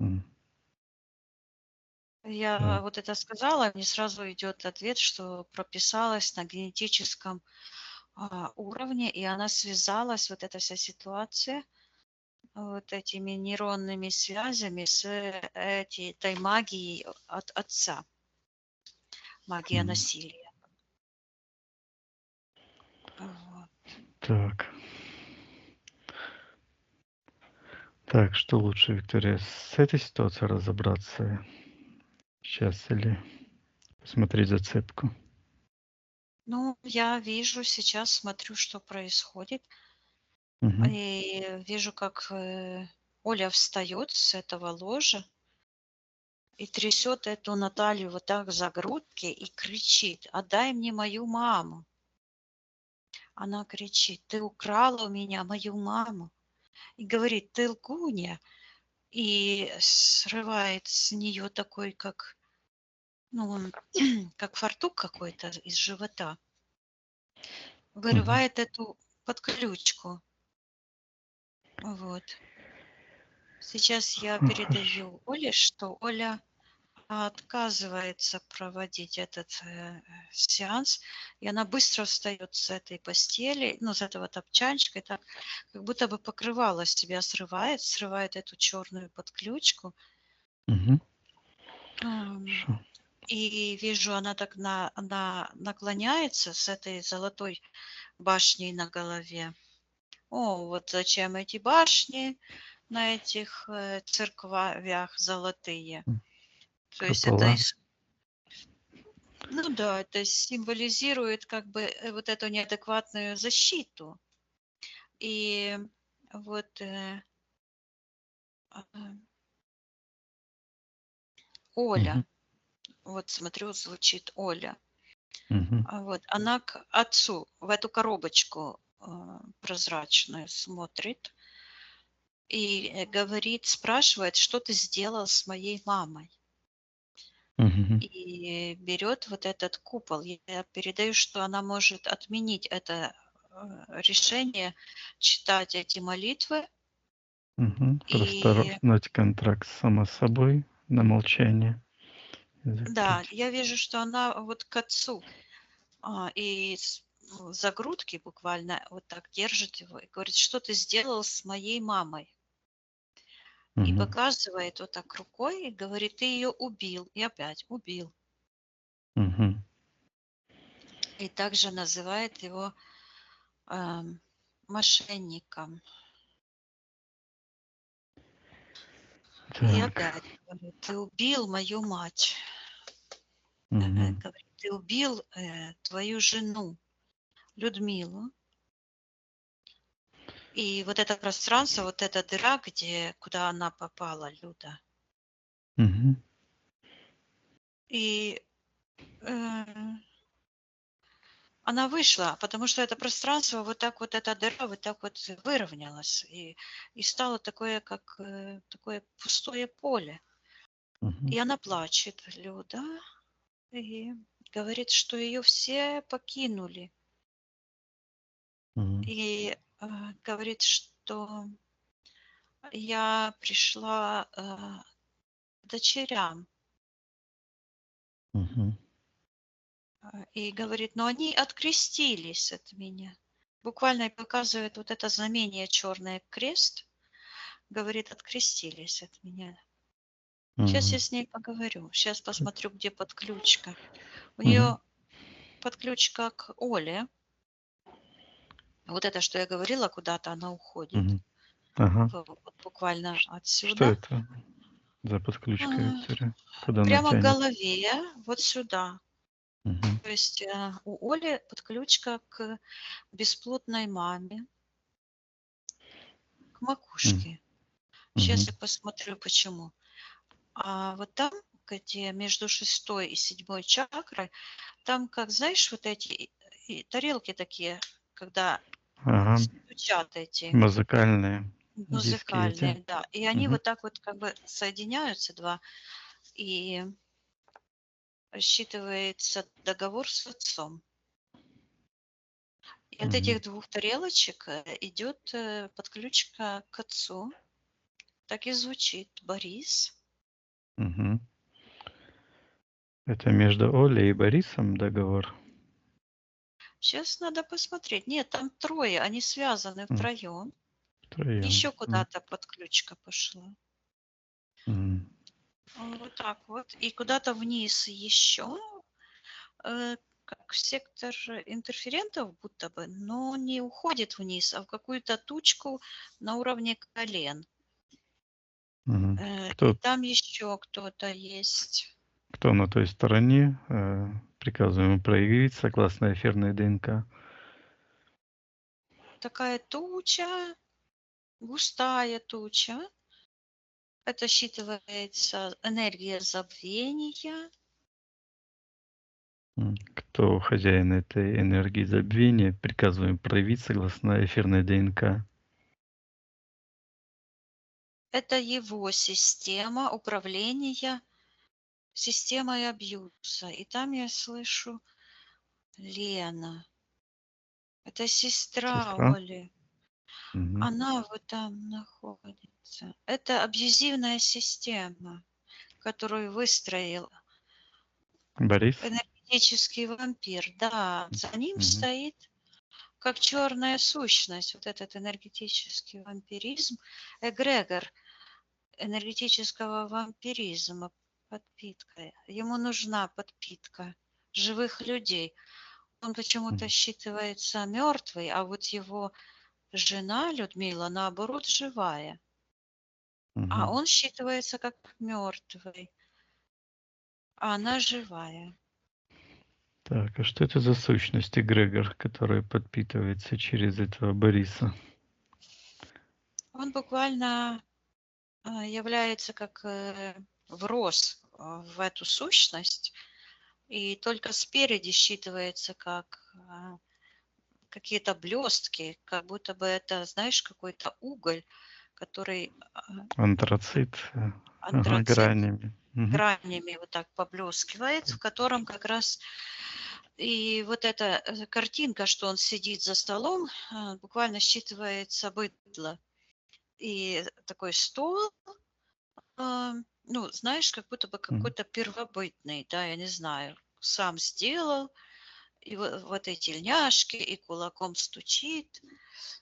М, Я Да. вот это сказала, мне сразу идет ответ, что прописалась на генетическом уровне, и она связалась, вот эта вся ситуация, вот этими нейронными связями с этой магией от отца, магия М, насилия. Вот. Так. Так, что лучше, Виктория, с этой ситуацией разобраться сейчас или посмотреть зацепку? Ну, я вижу, сейчас смотрю, что происходит, Мгм. и вижу, как Оля встает с этого ложа и трясет эту Наталью вот так за грудки и кричит: «Отдай мне мою маму!» Она кричит: «Ты украла у меня мою маму!» И говорит: «Ты лгунья!» И срывает с нее такой, как, ну, он, как фартук какой-то из живота. Мгм. Вырывает эту подключку. Вот. Сейчас я Хорошо. передаю Оле, что Оля отказывается проводить этот сеанс, и она быстро встает с этой постели, ну, с этого топчанчика, и так, как будто бы покрывало с себя срывает эту черную подключку. Мгм. Ам, Хорошо. И вижу, она наклоняется с этой золотой башней на голове. О, вот зачем эти башни на этих церквях золотые? М, То есть это, Купола. ну да, это символизирует как бы вот эту неадекватную защиту. И вот а, Мгм. Оля, вот смотрю, звучит Оля. Мгм. Вот она к отцу в эту коробочку прозрачную смотрит и говорит, спрашивает, что ты сделал с моей мамой. Мгм. И берет вот этот купол. Я передаю, что она может отменить это решение, читать эти молитвы. Мгм. Просто И расторгнуть контракт сама собой на молчание и да, закрыть. я вижу, что она вот к отцу за грудки буквально вот так держит его и говорит, что ты сделал с моей мамой. И Мгм. показывает вот так рукой и говорит, ты ее убил. И опять убил. Мгм. И также называет его эм, мошенником. И Так. опять говорит, ты убил мою мать. Мгм. Говорит, ты убил твою жену Людмилу. И вот это пространство, вот эта дыра, куда она попала, Люда. Мгм. И э, она вышла, потому что это пространство, вот так вот эта дыра вот так вот выровнялась. И стало такое, как такое пустое поле. Мгм. И она плачет, Люда, и говорит, что ее все покинули. Мгм. И говорит, что я пришла к дочерям. Мгм. И говорит, но они открестились от меня. Буквально и показывает вот это знамение черный крест. Говорит, открестились от меня. Сейчас я Мгм. с ней поговорю. Сейчас посмотрю, где подключка. У Мгм. нее подключка к Оле. Вот это, что я говорила, куда-то она уходит. Мгм. Ага. Вот буквально Что отсюда. это за подключка, А, Виктория? Куда она Прямо к тянет? голове, вот сюда. Мгм. То есть у Оли подключка к бесплодной маме, к М. макушке. Сейчас Мгм. я посмотрю, почему. А вот там, где между шестой и седьмой чакрой, там, как знаешь, вот эти тарелки такие, когда Ага. звучат эти Музыкальные диски эти. музыкальные, да. И они Мгм. вот так вот как бы соединяются два, и считывается договор с отцом. И от Мгм. этих двух тарелочек идет подключка к отцу. Так и звучит Борис. Мгм. Это между Олей и Борисом договор? Сейчас надо посмотреть. Нет, там трое, они связаны втроем. Втроем. Еще куда-то подключка пошла. Мгм. Вот так вот. И куда-то вниз еще, как сектор интерферентов будто бы, но не уходит вниз, а в какую-то тучку на уровне колен. Мгм. И там еще кто-то есть. Кто на той стороне? Приказываем проявить согласно эфирной ДНК. Такая туча, густая туча. Это считывается энергия забвения. Кто хозяин этой энергии забвения, приказываем проявить согласно эфирной ДНК. Это его система управления системой абьюза. И там я слышу Лена. Это сестра Сестра? Оли. Мгм. Она вот там находится. Это абьюзивная система, которую выстроил Борис? энергетический вампир. Да, за ним Мгм. стоит как черная сущность, вот этот энергетический вампиризм, эгрегор энергетического вампиризма, подпитка. Ему нужна подпитка живых людей. Он почему-то считывается мертвый, а вот его жена Людмила, наоборот, живая. А Мгм. он считывается как мертвый, а она живая. Так, а что это за сущность эгрегор, которая подпитывается через этого Бориса? Он буквально является как врос в эту сущность, и только спереди считывается как какие-то блестки, как будто бы это, знаешь, какой-то уголь, который Антрацит, ага, антрацит гранями. Мгм. гранями вот так поблескивает, в котором как раз и вот эта картинка, что он сидит за столом, буквально считывается быдло. И такой стол, ну, знаешь, как будто бы Мгм. какой-то первобытный, да, я не знаю, сам сделал, и вот эти тельняшки, и кулаком стучит.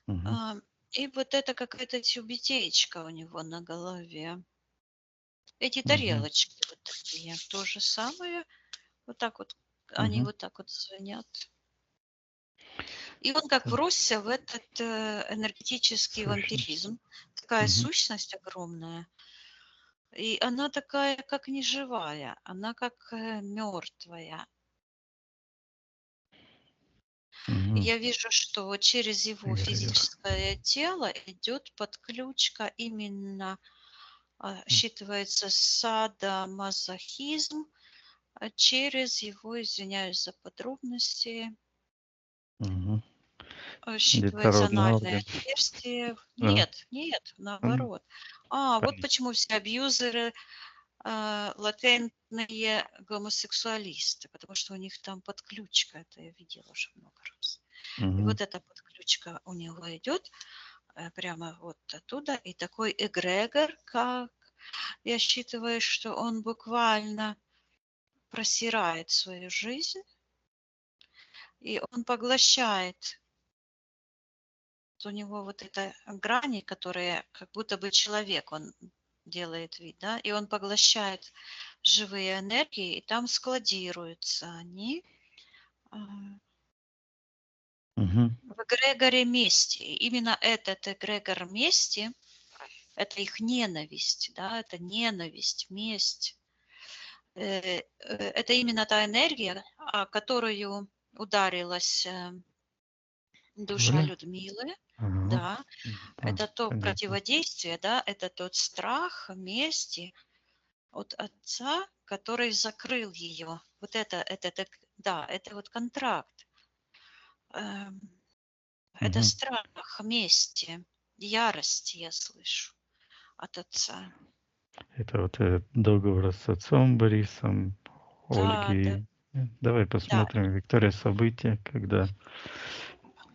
Мгм. А, И вот это какая-то тюбетеечка у него на голове. Эти Мгм. тарелочки вот такие, то же самое. Вот так вот, они Мгм. вот так вот звенят. И он как Так, вросся в этот энергетический сущность. вампиризм. Такая Мгм. сущность огромная. И она такая, как неживая, она как мертвая. И Мгм. я вижу, что через его Эгрегор. физическое тело идет подключка именно, считывается садомазохизм, через его, извиняюсь за подробности, Мгм. считывается Детородный анальное орган. отверстие. Да. Нет, нет, М, наоборот. Вот понятно. почему все абьюзеры латентные гомосексуалисты, потому что у них там подключка, это я видела уже много раз. И Мгм. вот эта подключка у него идет прямо вот оттуда, и такой эгрегор, как я считываю, что он буквально просирает свою жизнь, и он поглощает у него вот это грани, которые как будто бы человек, он делает вид, да, и он поглощает живые энергии, и там складируются они а, Мгм. в эгрегоре мести. И именно этот эгрегор мести, это их ненависть, да, это ненависть, месть. Это именно та энергия, о которую ударилась душа Оля? Людмилы, Ага. да, Да, это то понятно. противодействие, да, это тот страх мести от отца, который закрыл ее. Вот это, да, это вот контракт. Эм, Это Мгм. страх мести, ярости я слышу от отца. Это вот этот договор с отцом Борисом, Да, да, Ольгой. Давай да. посмотрим, Виктория, события,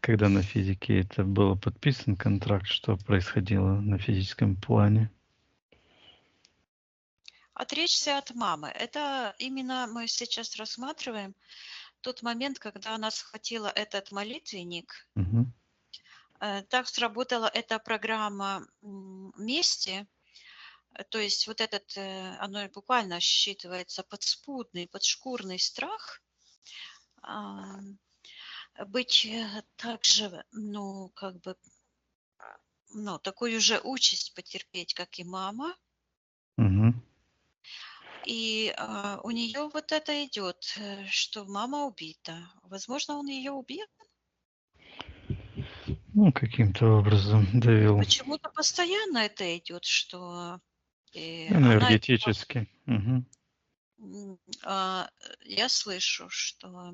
когда на физике это было подписан контракт, что происходило на физическом плане. Отречься от мамы. Это именно мы сейчас рассматриваем тот момент, когда она схватила этот молитвенник. Мгм. Так сработала эта программа мести. То есть вот этот, оно буквально считывается подспудный, подшкурный страх. а, Быть также, ну, как бы, ну, такую же участь потерпеть, как и мама. Мгм. И у нее вот это идет, что мама убита. Возможно, он ее убил. Ну, каким-то образом довел. Почему-то постоянно это идет, что она, Энергетически. Мгм. я слышу, что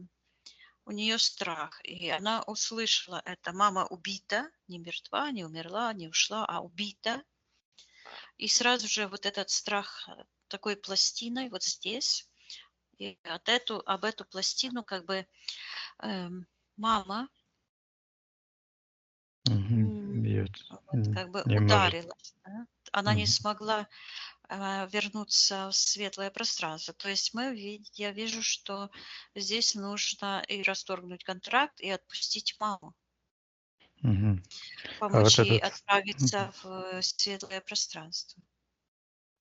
у нее страх, и она услышала это. Мама убита, не мертва, не умерла, не ушла, а убита. И сразу же вот этот страх такой пластиной вот здесь. И об эту пластину как бы мама Мгм. Бьет. вот как бы Не может. ударилась. Да? Она не Мгм. смогла вернуться в светлое пространство. То есть я вижу, что здесь нужно и расторгнуть контракт, и отпустить маму, Мгм. А вот помочь ей этот... отправиться в светлое пространство.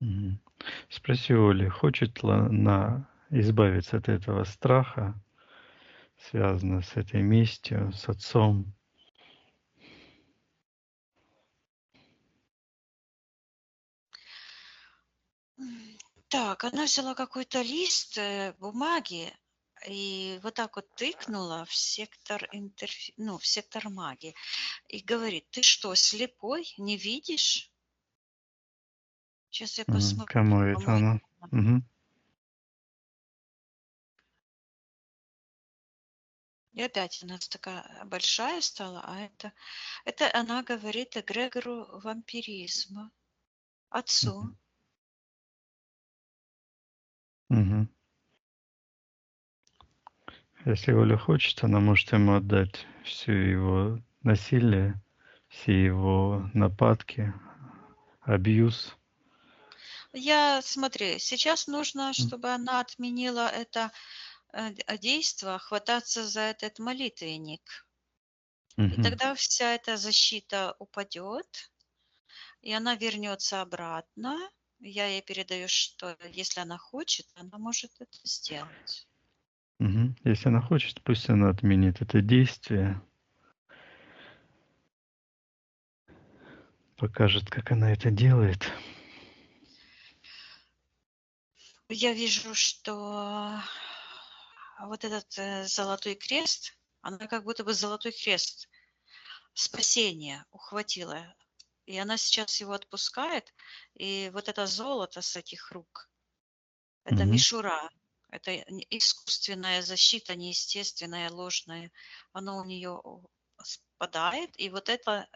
Мгм. Спроси Оли, хочет ли она избавиться от этого страха, связанного с этой местью, с отцом? Так, она взяла какой-то лист бумаги и вот так вот тыкнула в сектор ну, в сектор магии и говорит: ты что, слепой, не видишь? Сейчас я посмотрю, Кому это по-моему. она? Мгм. И опять она такая большая стала, а это она говорит эгрегору вампиризма, отцу. Мгм. Если Оля хочет, она может ему отдать все его насилие, все его нападки, абьюз. Смотри, сейчас нужно, чтобы она отменила это действо, хвататься за этот молитвенник. И Мгм. тогда вся эта защита упадет, и она вернется обратно. Я ей передаю, что если она хочет, она может это сделать. Мгм. Если она хочет, пусть она отменит это действие, покажет, как она это делает. Я вижу, что вот этот золотой крест, она как будто бы золотой крест спасения ухватила. И она сейчас его отпускает, и вот это золото с этих рук, это Мгм. мишура, это искусственная защита, неестественная, ложная, оно у нее спадает, и вот эта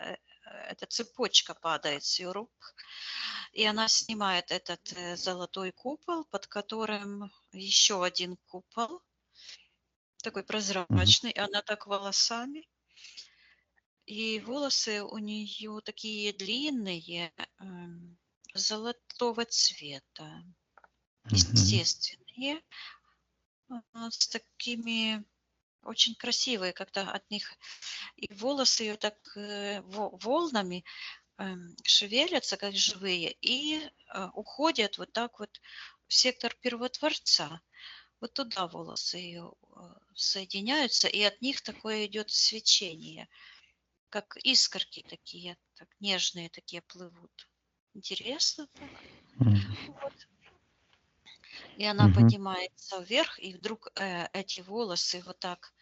цепочка падает с ее рук, и она снимает этот золотой купол, под которым еще один купол, такой Мгм. прозрачный, и она так волосами, и волосы у нее такие длинные, золотого цвета, Мгм. естественные, с такими очень красивые, когда от них и волосы ее так волнами шевелятся, как живые, и уходят вот так вот в сектор первотворца. Вот туда волосы ее соединяются, и от них такое идет свечение, как искорки такие, так нежные такие плывут. Интересно так. Мгм. Вот. И она Мгм. поднимается вверх, и вдруг эти волосы вот так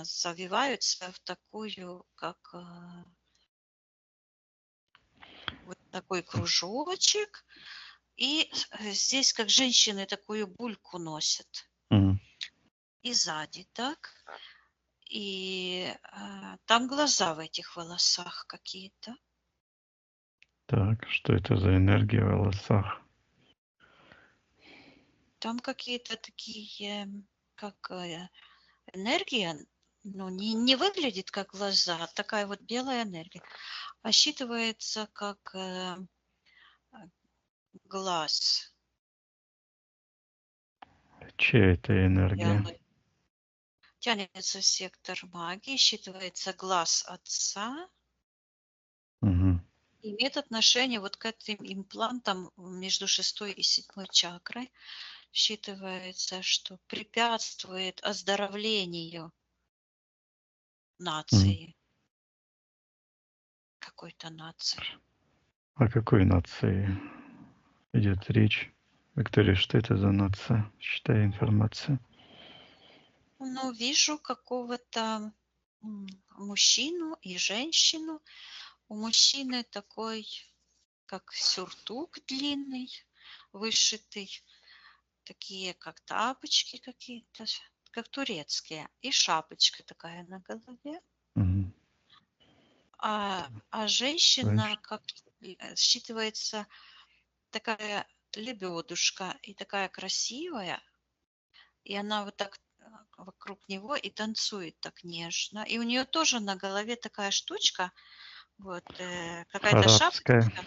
завиваются в такую, как вот такой кружочек, и здесь как женщины такую бульку носят. Мгм. И сзади так. И там глаза в этих волосах какие-то. Так, что это за энергия в волосах? Там какие-то такие, как энергия, ну, не выглядит как глаза, а такая вот белая энергия. А считывается как глаз Чья это энергия? белый. Тянется сектор магии, считывается глаз отца, Угу. имеет отношение вот к этим имплантам между 6 и 7 чакрой. Считывается, что препятствует оздоровлению нации, какой-то нации. О какой нации идет речь? Виктория, что это за нация? Считай информацию. Ну, вижу какого-то мужчину и женщину. У мужчины такой, как сюртук длинный, вышитый, такие как тапочки какие-то, как турецкие, и шапочка такая на голове. Угу. А женщина, как считывается, такая лебедушка и такая красивая, и она вот так вокруг него и танцует так нежно. И у нее тоже на голове такая штучка, вот какая-то Арабская. шапочка.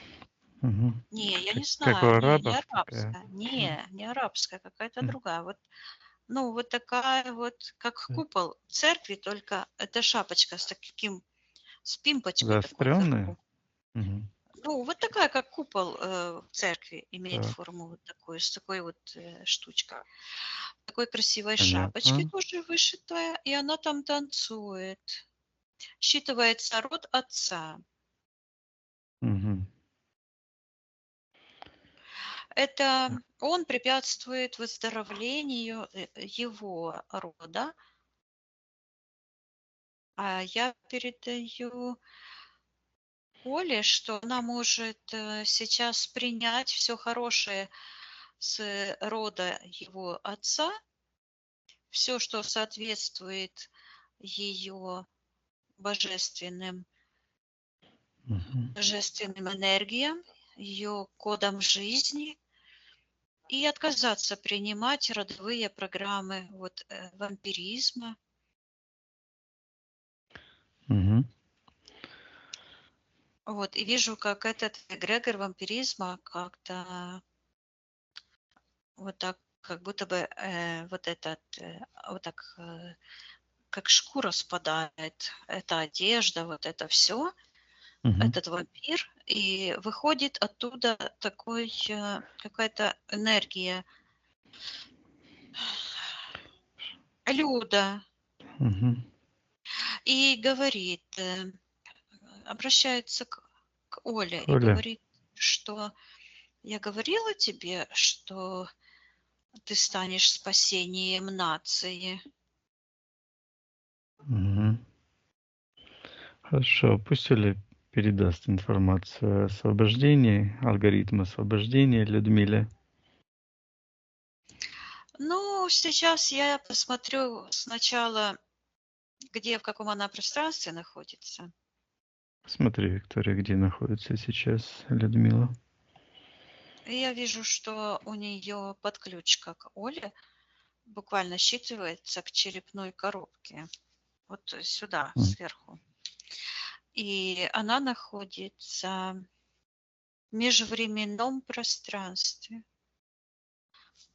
Угу. Не, я не Как у знаю, не арабов такая. арабская, не арабская, какая-то Мгм. другая. Вот, ну, вот такая вот, как купол церкви, только эта шапочка с таким, с пимпочкой такой Заостренная? вверху. Угу. Ну, вот такая, как купол церкви, имеет Так, форму вот такую, с такой вот штучкой. Такой красивой шапочки понятно. тоже вышитая, и она там танцует. Считывается род отца. Угу. Это он препятствует выздоровлению его рода, а я передаю Оле, что она может сейчас принять все хорошее с рода его отца, все, что соответствует ее божественным, Угу. божественным энергиям, ее кодам жизни, и отказаться принимать родовые программы вот, вампиризма. Угу. Вот, и вижу, как этот эгрегор вампиризма как-то вот так, как будто бы вот этот, вот так, как шкура спадает, эта одежда, вот это все, Угу. этот вампир, и выходит оттуда такой, какая-то энергия Люда, Угу. и говорит, обращается к Оле и Оля. говорит, что я говорила тебе, что ты станешь спасением нации. Угу. Хорошо, пусть Оля передаст информацию о освобождении, алгоритм освобождения Людмиле. Ну, сейчас я посмотрю сначала, где, в каком она пространстве находится. Смотри, Виктория, где находится сейчас Людмила. И я вижу, что у нее подключка к Оле буквально считывается к черепной коробке. Вот сюда, сверху. И она находится в межвременном пространстве.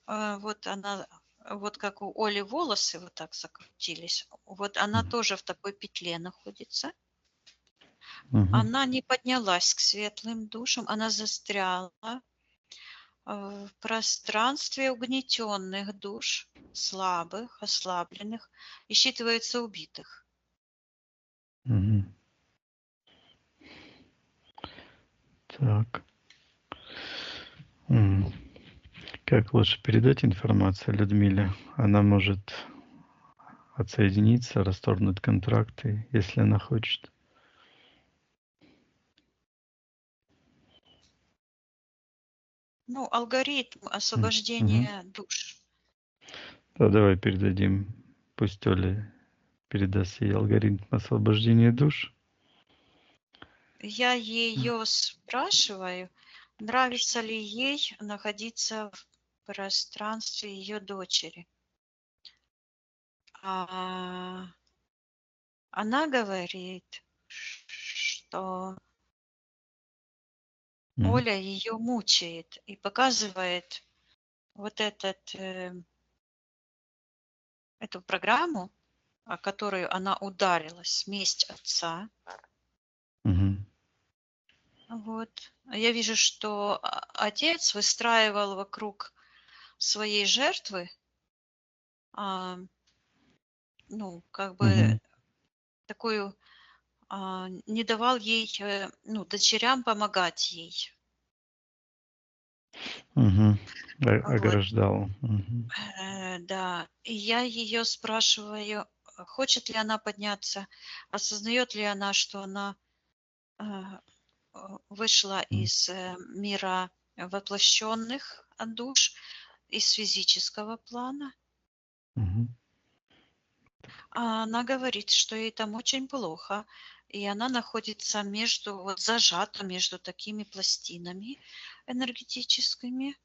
Вот она, вот как у Оли волосы вот так закрутились, вот она тоже в такой петле находится. Угу. Она не поднялась к светлым душам, она застряла в пространстве угнетенных душ, слабых, ослабленных, и считывается убитых. Угу. Так. Как лучше передать информацию Людмиле? Она может отсоединиться, расторгнуть контракты, если она хочет. Ну, алгоритм Угу. освобождения душ. Да, давай передадим, пусть Оля передаст ей алгоритм освобождения душ. Я ее спрашиваю, нравится ли ей находиться в пространстве ее дочери. А она говорит, что Оля ее мучает и показывает вот эту программу, о которую она ударилась, месть отца. Мгм. Вот. А я вижу, что отец выстраивал вокруг своей жертвы, ну, как бы Мгм. такую, не давал ей, ну, дочерям помогать ей. Мгм. Вот. Ограждал. Мгм. Да. И я ее спрашиваю, хочет ли она подняться, осознает ли она, что она вышла из мира воплощенных душ, из физического плана. Мгм. А она говорит, что ей там очень плохо, и она находится между, вот зажата между такими пластинами энергетическими.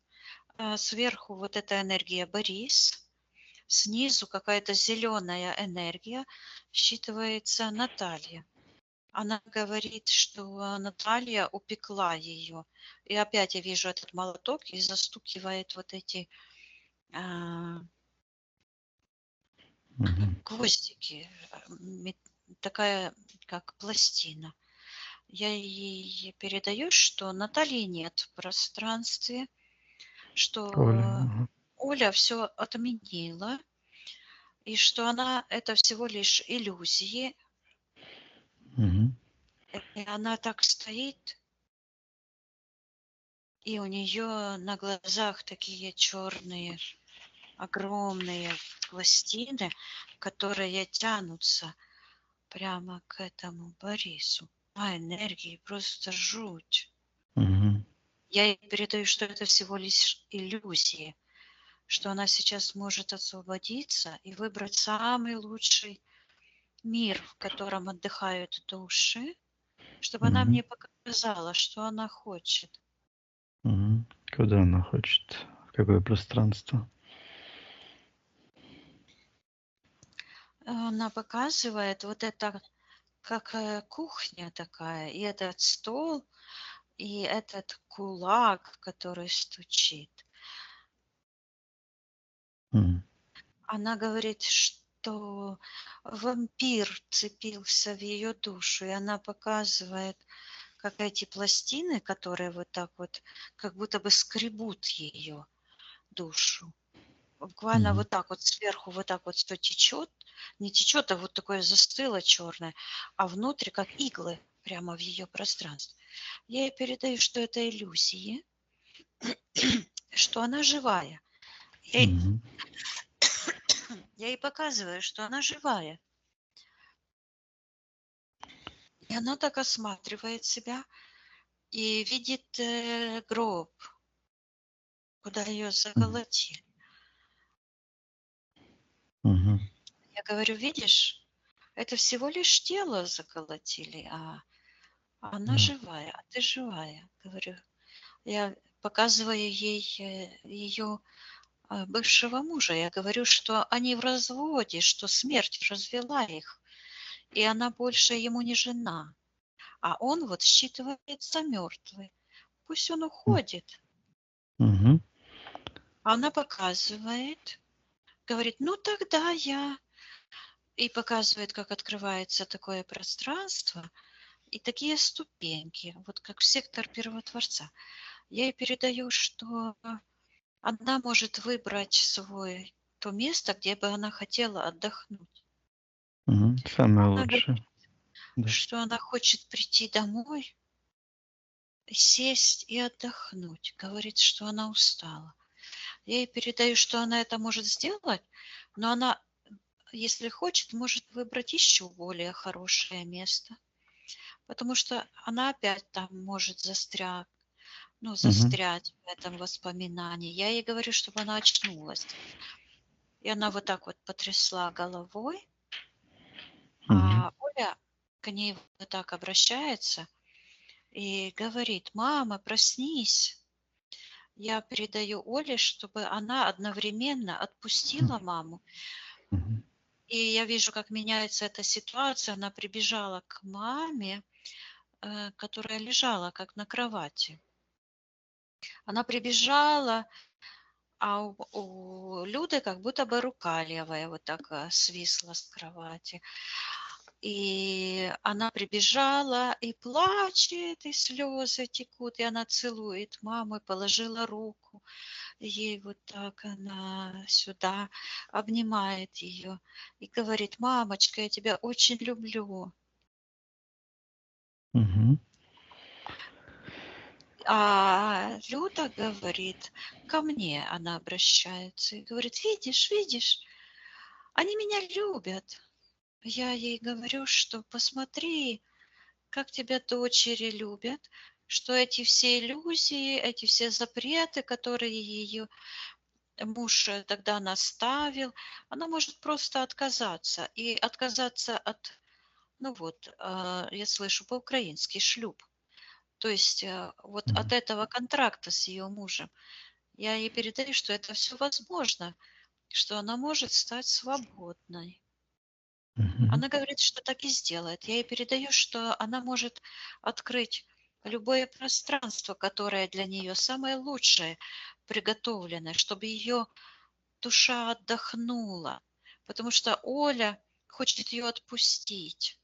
Сверху вот эта энергия Борис, снизу какая-то зеленая энергия, считывается Наталья. Она говорит, что Наталья упекла ее. И опять я вижу этот молоток и застукивает вот эти Мгм. гвоздики, такая как пластина. Я ей передаю, что Натальи нет в пространстве, Оля. что Ага. Оля все отменила, и что она это всего лишь иллюзии, Мгм. и она так стоит, и у нее на глазах такие черные, огромные пластины, которые тянутся прямо к этому Борису. А энергии просто жуть. Мгм. Я ей передаю, что это всего лишь иллюзии, что она сейчас может освободиться и выбрать самый лучший мир, в котором отдыхают души, чтобы она Мгм. мне показала, что она хочет. Мгм. Куда она хочет? В какое пространство? Она показывает вот это как кухня такая, и этот стол, и этот кулак, который стучит. Мгм. Она говорит, что вампир цепился в ее душу, и она показывает, как эти пластины, которые вот так вот, как будто бы скребут ее душу. Буквально Мгм. вот так вот сверху вот так вот что течет, не течет, а вот такое застыло черное, а внутри как иглы прямо в ее пространстве. Я ей передаю, что это иллюзии, что она живая. Мгм. Я ей показываю, что она живая. И она так осматривает себя и видит гроб, куда ее Мгм. заколотили. Мгм. Я говорю, видишь, это всего лишь тело заколотили, а она Да. живая, а ты живая. Говорю, я показываю ей ее бывшего мужа. Я говорю, что они в разводе, что смерть развела их, и она больше ему не жена. А он вот считывается мертвый. Пусть он уходит. Мгм. Она показывает, говорит, ну тогда я... И показывает, как открывается такое пространство и такие ступеньки, вот как сектор Первотворца. Я ей передаю, что она может выбрать то место, где бы она хотела отдохнуть. Мгм. Самое Она лучшее. говорит, Да. что она хочет прийти домой, сесть и отдохнуть. Говорит, что она устала. Я ей передаю, что она это может сделать, но она, если хочет, может выбрать еще более хорошее место, потому что она опять там может Мгм. застрять в этом воспоминании. Я ей говорю, чтобы она очнулась. И она вот так вот потрясла головой Оля к ней вот так обращается и говорит: «Мама, проснись». Я передаю Оле, чтобы она одновременно отпустила маму. Мгм. И я вижу, как меняется эта ситуация. Она прибежала к маме, которая лежала как на кровати. Она прибежала, а у Люды как будто бы рука левая вот так свисла с кровати. И она прибежала и плачет, и слезы текут, и она целует маму, и положила руку ей вот так, она сюда обнимает ее и говорит: «Мамочка, я тебя очень люблю». Мгм. А Люда говорит, ко мне она обращается и говорит: «Видишь, видишь, они меня любят». Я ей говорю, что посмотри, как тебя дочери любят, что эти все иллюзии, эти все запреты, которые ее муж тогда наставил, она может просто отказаться. И отказаться от, ну вот, я слышу по-украински, шлюб. То есть вот от Мгм. этого контракта с ее мужем. Я ей передаю, что это все возможно, что она может стать свободной. Мгм. Она говорит, что так и сделает. Я ей передаю, что она может открыть любое пространство, которое для нее самое лучшее, приготовленное, чтобы ее душа отдохнула, потому что Оля хочет ее отпустить.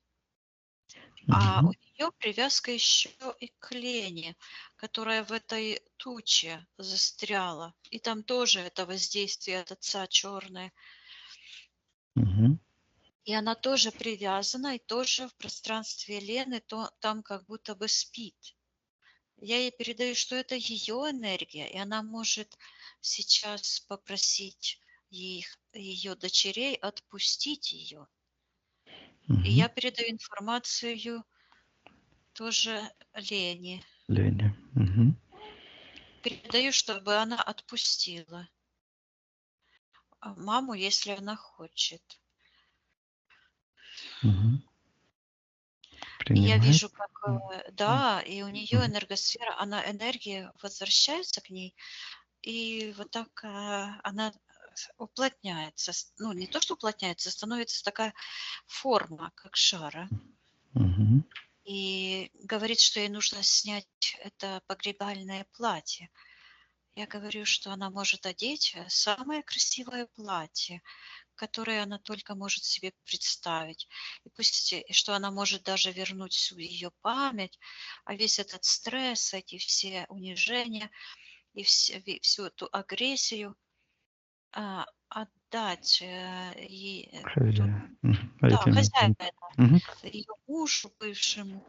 А у Мгм. нее привязка еще и к Лене, которая в этой туче застряла. И там тоже это воздействие от отца черное. Мгм. И она тоже привязана, и тоже в пространстве Лены там как будто бы спит. Я ей передаю, что это ее энергия, и она может сейчас попросить ее дочерей отпустить ее. И Мгм. я передаю информацию тоже Лене. Леня. Мгм. Передаю, чтобы она отпустила маму, если она хочет. Мгм. И я Принимает. вижу, как, М. да, и у нее Мгм. энергосфера, энергия возвращается к ней, и вот так она уплотняется. Ну, не то, что уплотняется, становится такая форма, как шара. Мгм. И говорит, что ей нужно снять это погребальное платье. Я говорю, что она может одеть самое красивое платье, которое она только может себе представить. И пусть, и что она может даже вернуть всю ее память, а весь этот стресс, эти все унижения и всю эту агрессию отдать Хозяин. Мгм. да, Этим хозяину, энергиям. Мгм. ее мужу бывшему.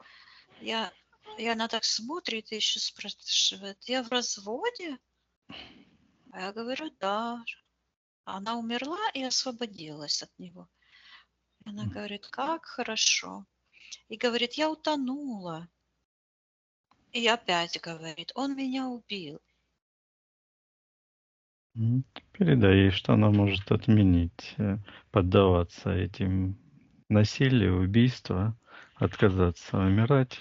Я, и она так смотрит и еще спрашивает: «Я в разводе?» А я говорю: «Да». Она умерла и освободилась от него. И она говорит: «Как хорошо». И говорит: «Я утонула». И опять говорит: «Он меня убил». Передай ей, что она может отменить, поддаваться этим насилию, убийству, отказаться умирать.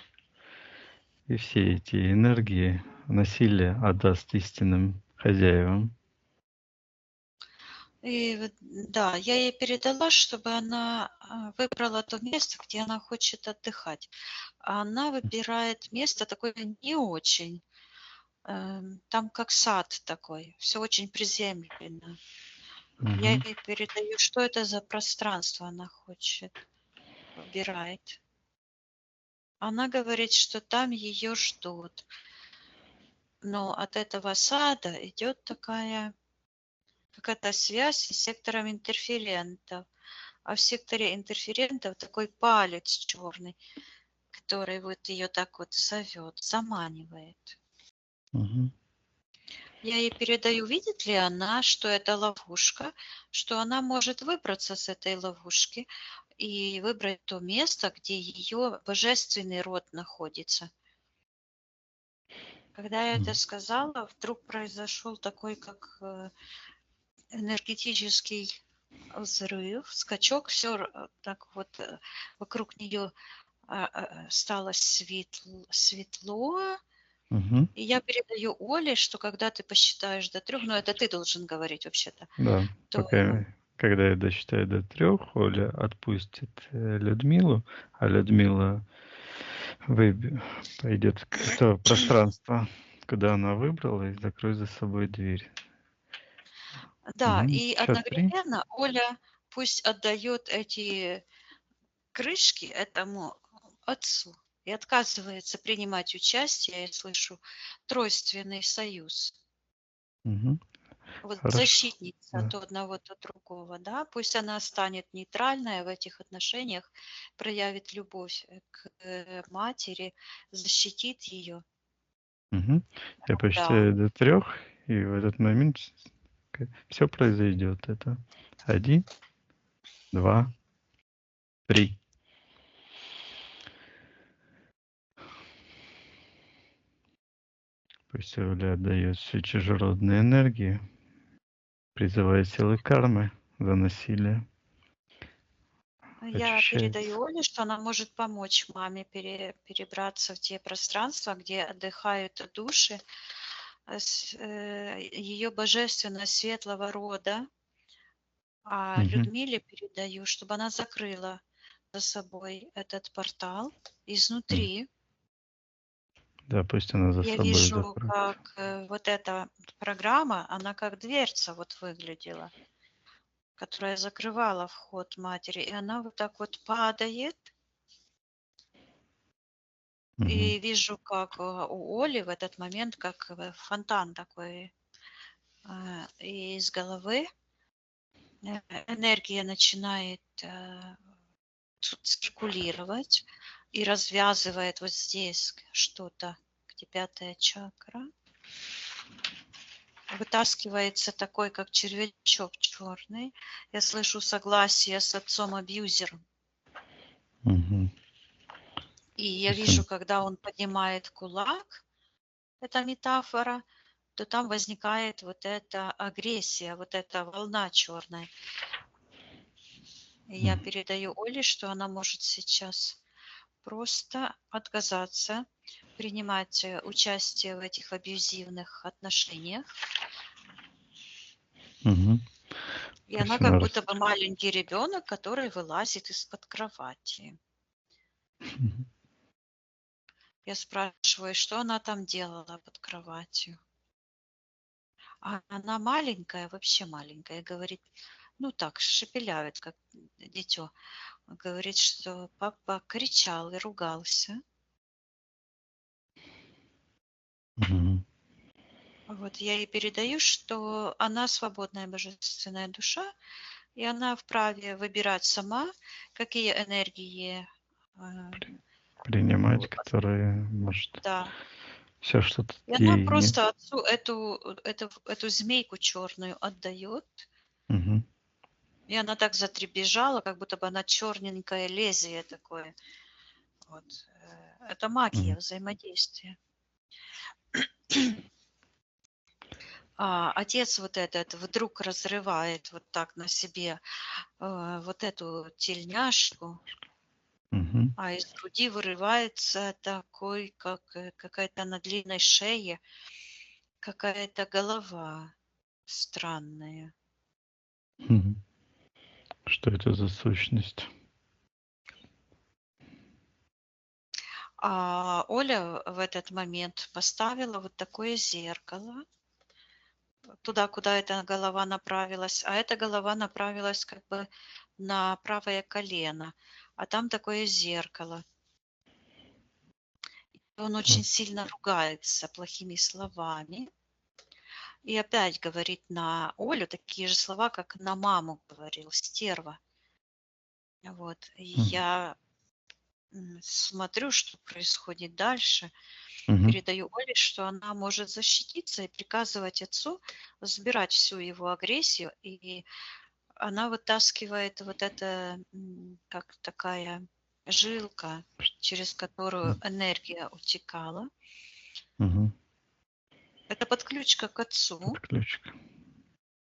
И все эти энергии насилия отдаст истинным хозяевам. И вот, да, я ей передала, чтобы она выбрала то место, где она хочет отдыхать. А она выбирает место такое не очень. Там как сад такой, все очень приземленно. Я Мгм. ей передаю, что это за пространство она хочет, выбирает. Она говорит, что там ее ждут. Но от этого сада идет такая какая-то связь с сектором интерферентов. А в секторе интерферентов такой палец черный, который вот ее так вот зовет, заманивает. Мгм. Я ей передаю, видит ли она, что это ловушка, что она может выбраться с этой ловушки и выбрать то место, где ее божественный род находится. Когда я это сказала, вдруг произошел такой, как энергетический взрыв, скачок, все так вот вокруг нее стало светло. Мгм. И я передаю Оле, что когда ты посчитаешь до 3, ну это ты должен говорить вообще-то, Да, то когда я досчитаю до 3, Оля отпустит Людмилу, а Людмила пойдет в то пространство, куда она выбрала, и закроет за собой дверь. да, и Счет 3. одновременно Оля пусть отдает эти крышки этому отцу и отказывается принимать участие, я слышу, тройственный союз. Мгм. Вот Хорошо. защитница Да. то одного, то другого, да, пусть она станет нейтральная в этих отношениях, проявит любовь к матери, защитит ее. Мгм. Я Да, посчитаю до 3, и в этот момент все произойдет. Это 1, 2, 3. Пусть Оля отдает всю чужеродную энергию, призывая силы кармы за насилие, я очищает. передаю Оле, что она может помочь маме перебраться в те пространства, где отдыхают души ее божественно светлого рода, а Мгм. Людмиле передаю, чтобы она закрыла за собой этот портал изнутри. Да, пусть она за Я собой вижу, закроет. как вот эта программа, она как дверца вот выглядела, которая закрывала вход матери, и она вот так вот падает. Мгм. И вижу, как у Оли в этот момент, как фонтан такой из головы, энергия начинает циркулировать и развязывает вот здесь что-то, где 5-я чакра. Вытаскивается такой, как червячок черный. Я слышу согласие с отцом-абьюзером. Мгм. И я Пусть вижу, он- когда он поднимает кулак, это метафора, то там возникает вот эта агрессия, вот эта волна черная. И я передаю Оле, что она может сейчас просто отказаться принимать участие в этих абьюзивных отношениях. Мгм. И Пусть она как она будто бы маленький ребенок, который вылазит из-под кровати. Мгм. Я спрашиваю, что она там делала под кроватью. А она маленькая, вообще маленькая, говорит, ну так, шепелявит, как дитё. Говорит, что папа кричал и ругался. Мгм. Вот я ей передаю, что она свободная божественная душа, и она вправе выбирать сама, какие энергии Принимать, которые, может, да. все что-то И она ей не... просто отцу эту змейку черную отдает. Мгм. И она так затрепежала, как будто бы она черненькое лезвие такое. Вот. Это магия Мгм. взаимодействия. А отец вот этот вдруг разрывает вот так на себе вот эту тельняшку, Мгм. а из груди вырывается такой, как какая-то на длинной шее, какая-то голова странная. Мгм. Что это за сущность? А Оля в этот момент поставила вот такое зеркало туда, куда эта голова направилась, а эта голова направилась как бы на правое колено, а там такое зеркало. Он очень сильно ругается плохими словами и опять говорит на Олю такие же слова, как на маму говорил, стерва. Вот. И Мгм. я смотрю, что происходит дальше. Мгм. Передаю Оле, что она может защититься и приказывать отцу сбирать всю его агрессию. И она вытаскивает вот это, как такая жилка, через которую энергия утекала. Мгм. Это подключка к отцу. Подключка.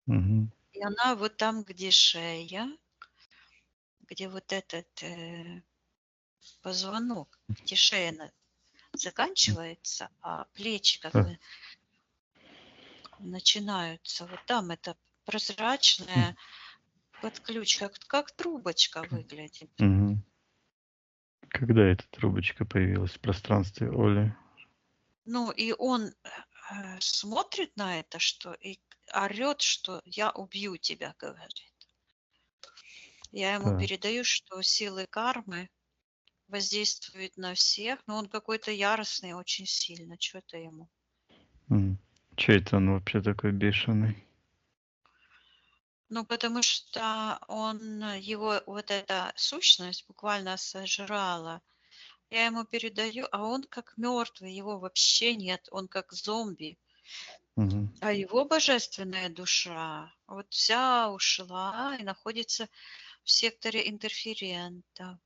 Мгм. И И она вот там, где шея, где вот этот позвонок, где шея заканчивается, а плечи как Так. бы начинаются. Вот там это прозрачное под ключ, как трубочка выглядит. Мгм. Когда эта трубочка появилась в пространстве Оли? Ну, и он смотрит на это, что и орет, что я убью тебя, говорит. Я ему Так. передаю, что силы кармы воздействуют на всех, но он какой-то яростный очень сильно. Что это ему? Че это он вообще такой бешеный? Ну, потому что его вот эта сущность буквально сожрала. Я ему передаю, а он как мертвый, его вообще нет, он как зомби. Мгм. А его божественная душа вот вся ушла и находится в секторе интерферента.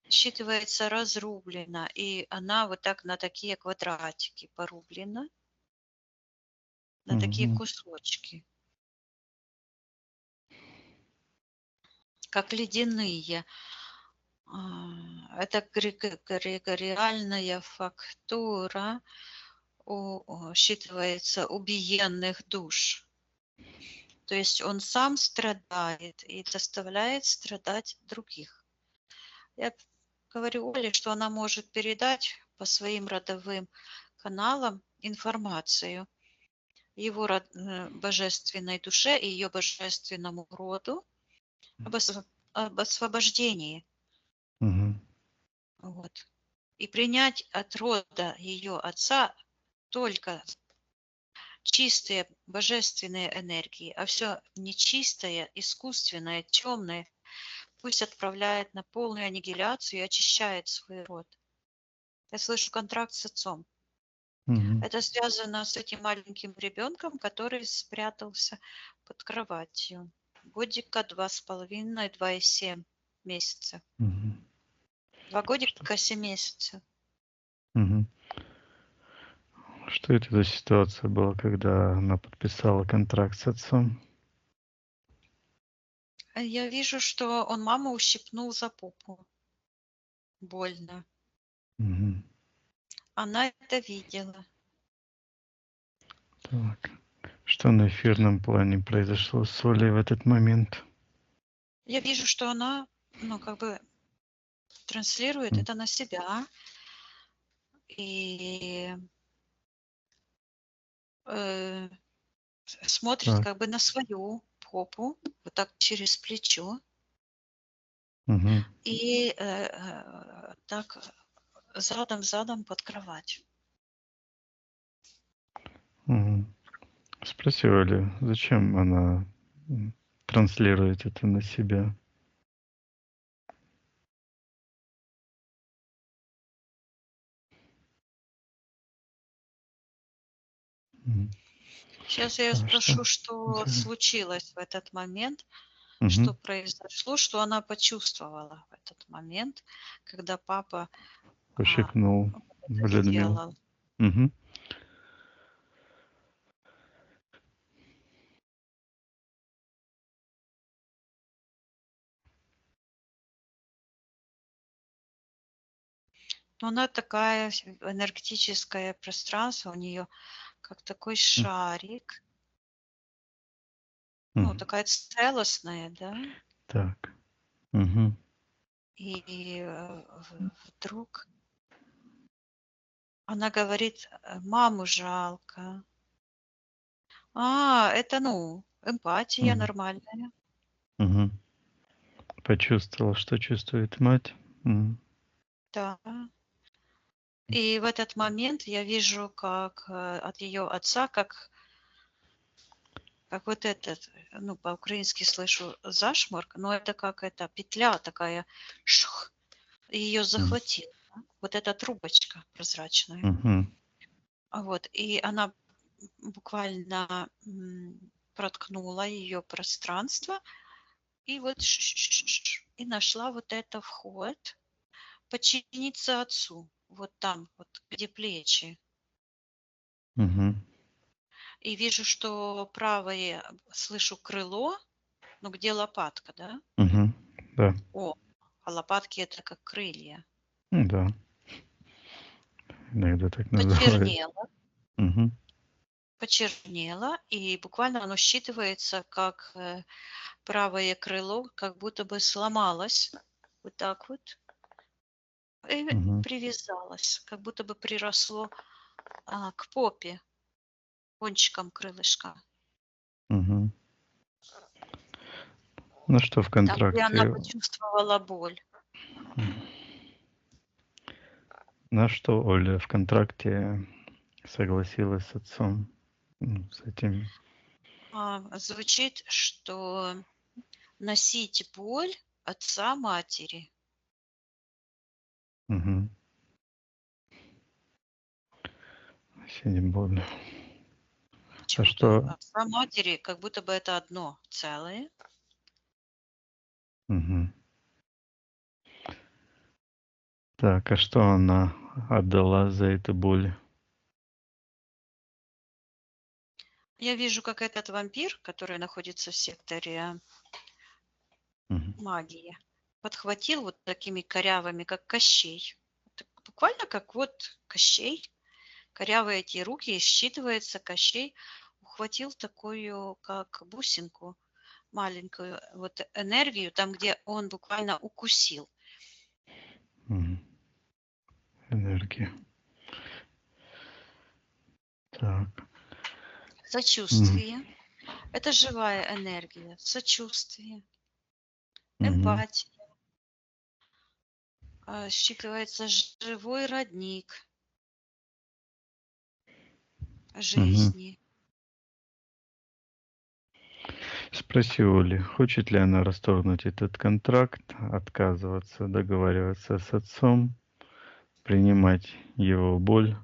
Считывается разрублена, и она вот так на такие квадратики порублена, на такие Мгм. кусочки, как ледяные. Это эгрегориальная фактура считывается убиенных душ. То есть он сам страдает и заставляет страдать других. Я говорю Оле, что она может передать по своим родовым каналам информацию его божественной душе и ее божественному роду об освобождении. Мгм. Вот. И принять от рода ее отца только чистые божественные энергии, а все нечистое, искусственное, темное пусть отправляет на полную аннигиляцию и очищает свой род. Я слышу контракт с отцом. Мгм. Это связано с этим маленьким ребенком, который спрятался под кроватью. Годика 2,5, 2,7 месяца. Мгм. 2 Что? годика 7 месяцев. Мгм. Что это за ситуация была, когда она подписала контракт с отцом? Я вижу, что он маму ущипнул за попу. Больно. Мгм. Она это видела. Так. Что на эфирном плане произошло с Олей в этот момент? Я вижу, что она, как бы транслирует это на себя и смотрит Так. как бы на свою попу, вот так через плечо, Мгм. и так задом под кровать. Мгм. Спроси Олю, зачем она транслирует это на себя? Мгм. Сейчас я Что? спрошу, что случилось в этот момент, что Мгм. произошло, что она почувствовала в этот момент, когда папа Пошепнул это в Людмилу. сделал. Мгм. Но она такая энергетическое пространство, у нее как такой шарик, Мгм. такая целостная, да, Так. Мгм. и вдруг она говорит, маму жалко. Это, эмпатия Мгм. нормальная. Мгм. Почувствовал, что чувствует мать. Мгм. Да. И в этот момент я вижу, как от ее отца, как вот этот, по-украински слышу зашморк, но это как это петля такая, шух, ее захватила. Вот эта трубочка прозрачная. Мгм. Вот, и она буквально проткнула ее пространство и вот и нашла вот это вход подчиниться отцу. Вот там, вот где плечи. Мгм. И вижу, что правое, слышу крыло, ну где лопатка, да? Мгм. Да. О, а лопатки это как крылья. Ну да. Иногда так называют. Почернело, Мгм. почернело, и буквально оно считывается как правое крыло, как будто бы сломалось. Вот так вот. И Мгм. привязалось, как будто бы приросло к попе, кончиком крылышка. Мгм. Ну что в Там, где она контракте? почувствовала боль. На что Оля в контракте согласилась с отцом? С этим. Звучит, что носить боль отца матери. Мгм. Сидим боль. А Почему-то что? отца матери, как будто бы это одно целое. Мгм. Так, а что она отдала за эту боль? Я вижу, как этот вампир, который находится в секторе Мгм. магии, подхватил вот такими корявыми, как Кощей. Буквально как вот Кощей. Корявые эти руки, и считывается Кощей, ухватил такую, как бусинку, маленькую вот энергию, там, где он буквально укусил. Мгм. Энергия. Так. Сочувствие. Это живая энергия. Сочувствие. Мгм. Эмпатия. Считывается живой родник Мгм. жизни. Спроси Оли, хочет ли она расторгнуть этот контракт, отказываться, договариваться с отцом, принимать его боль.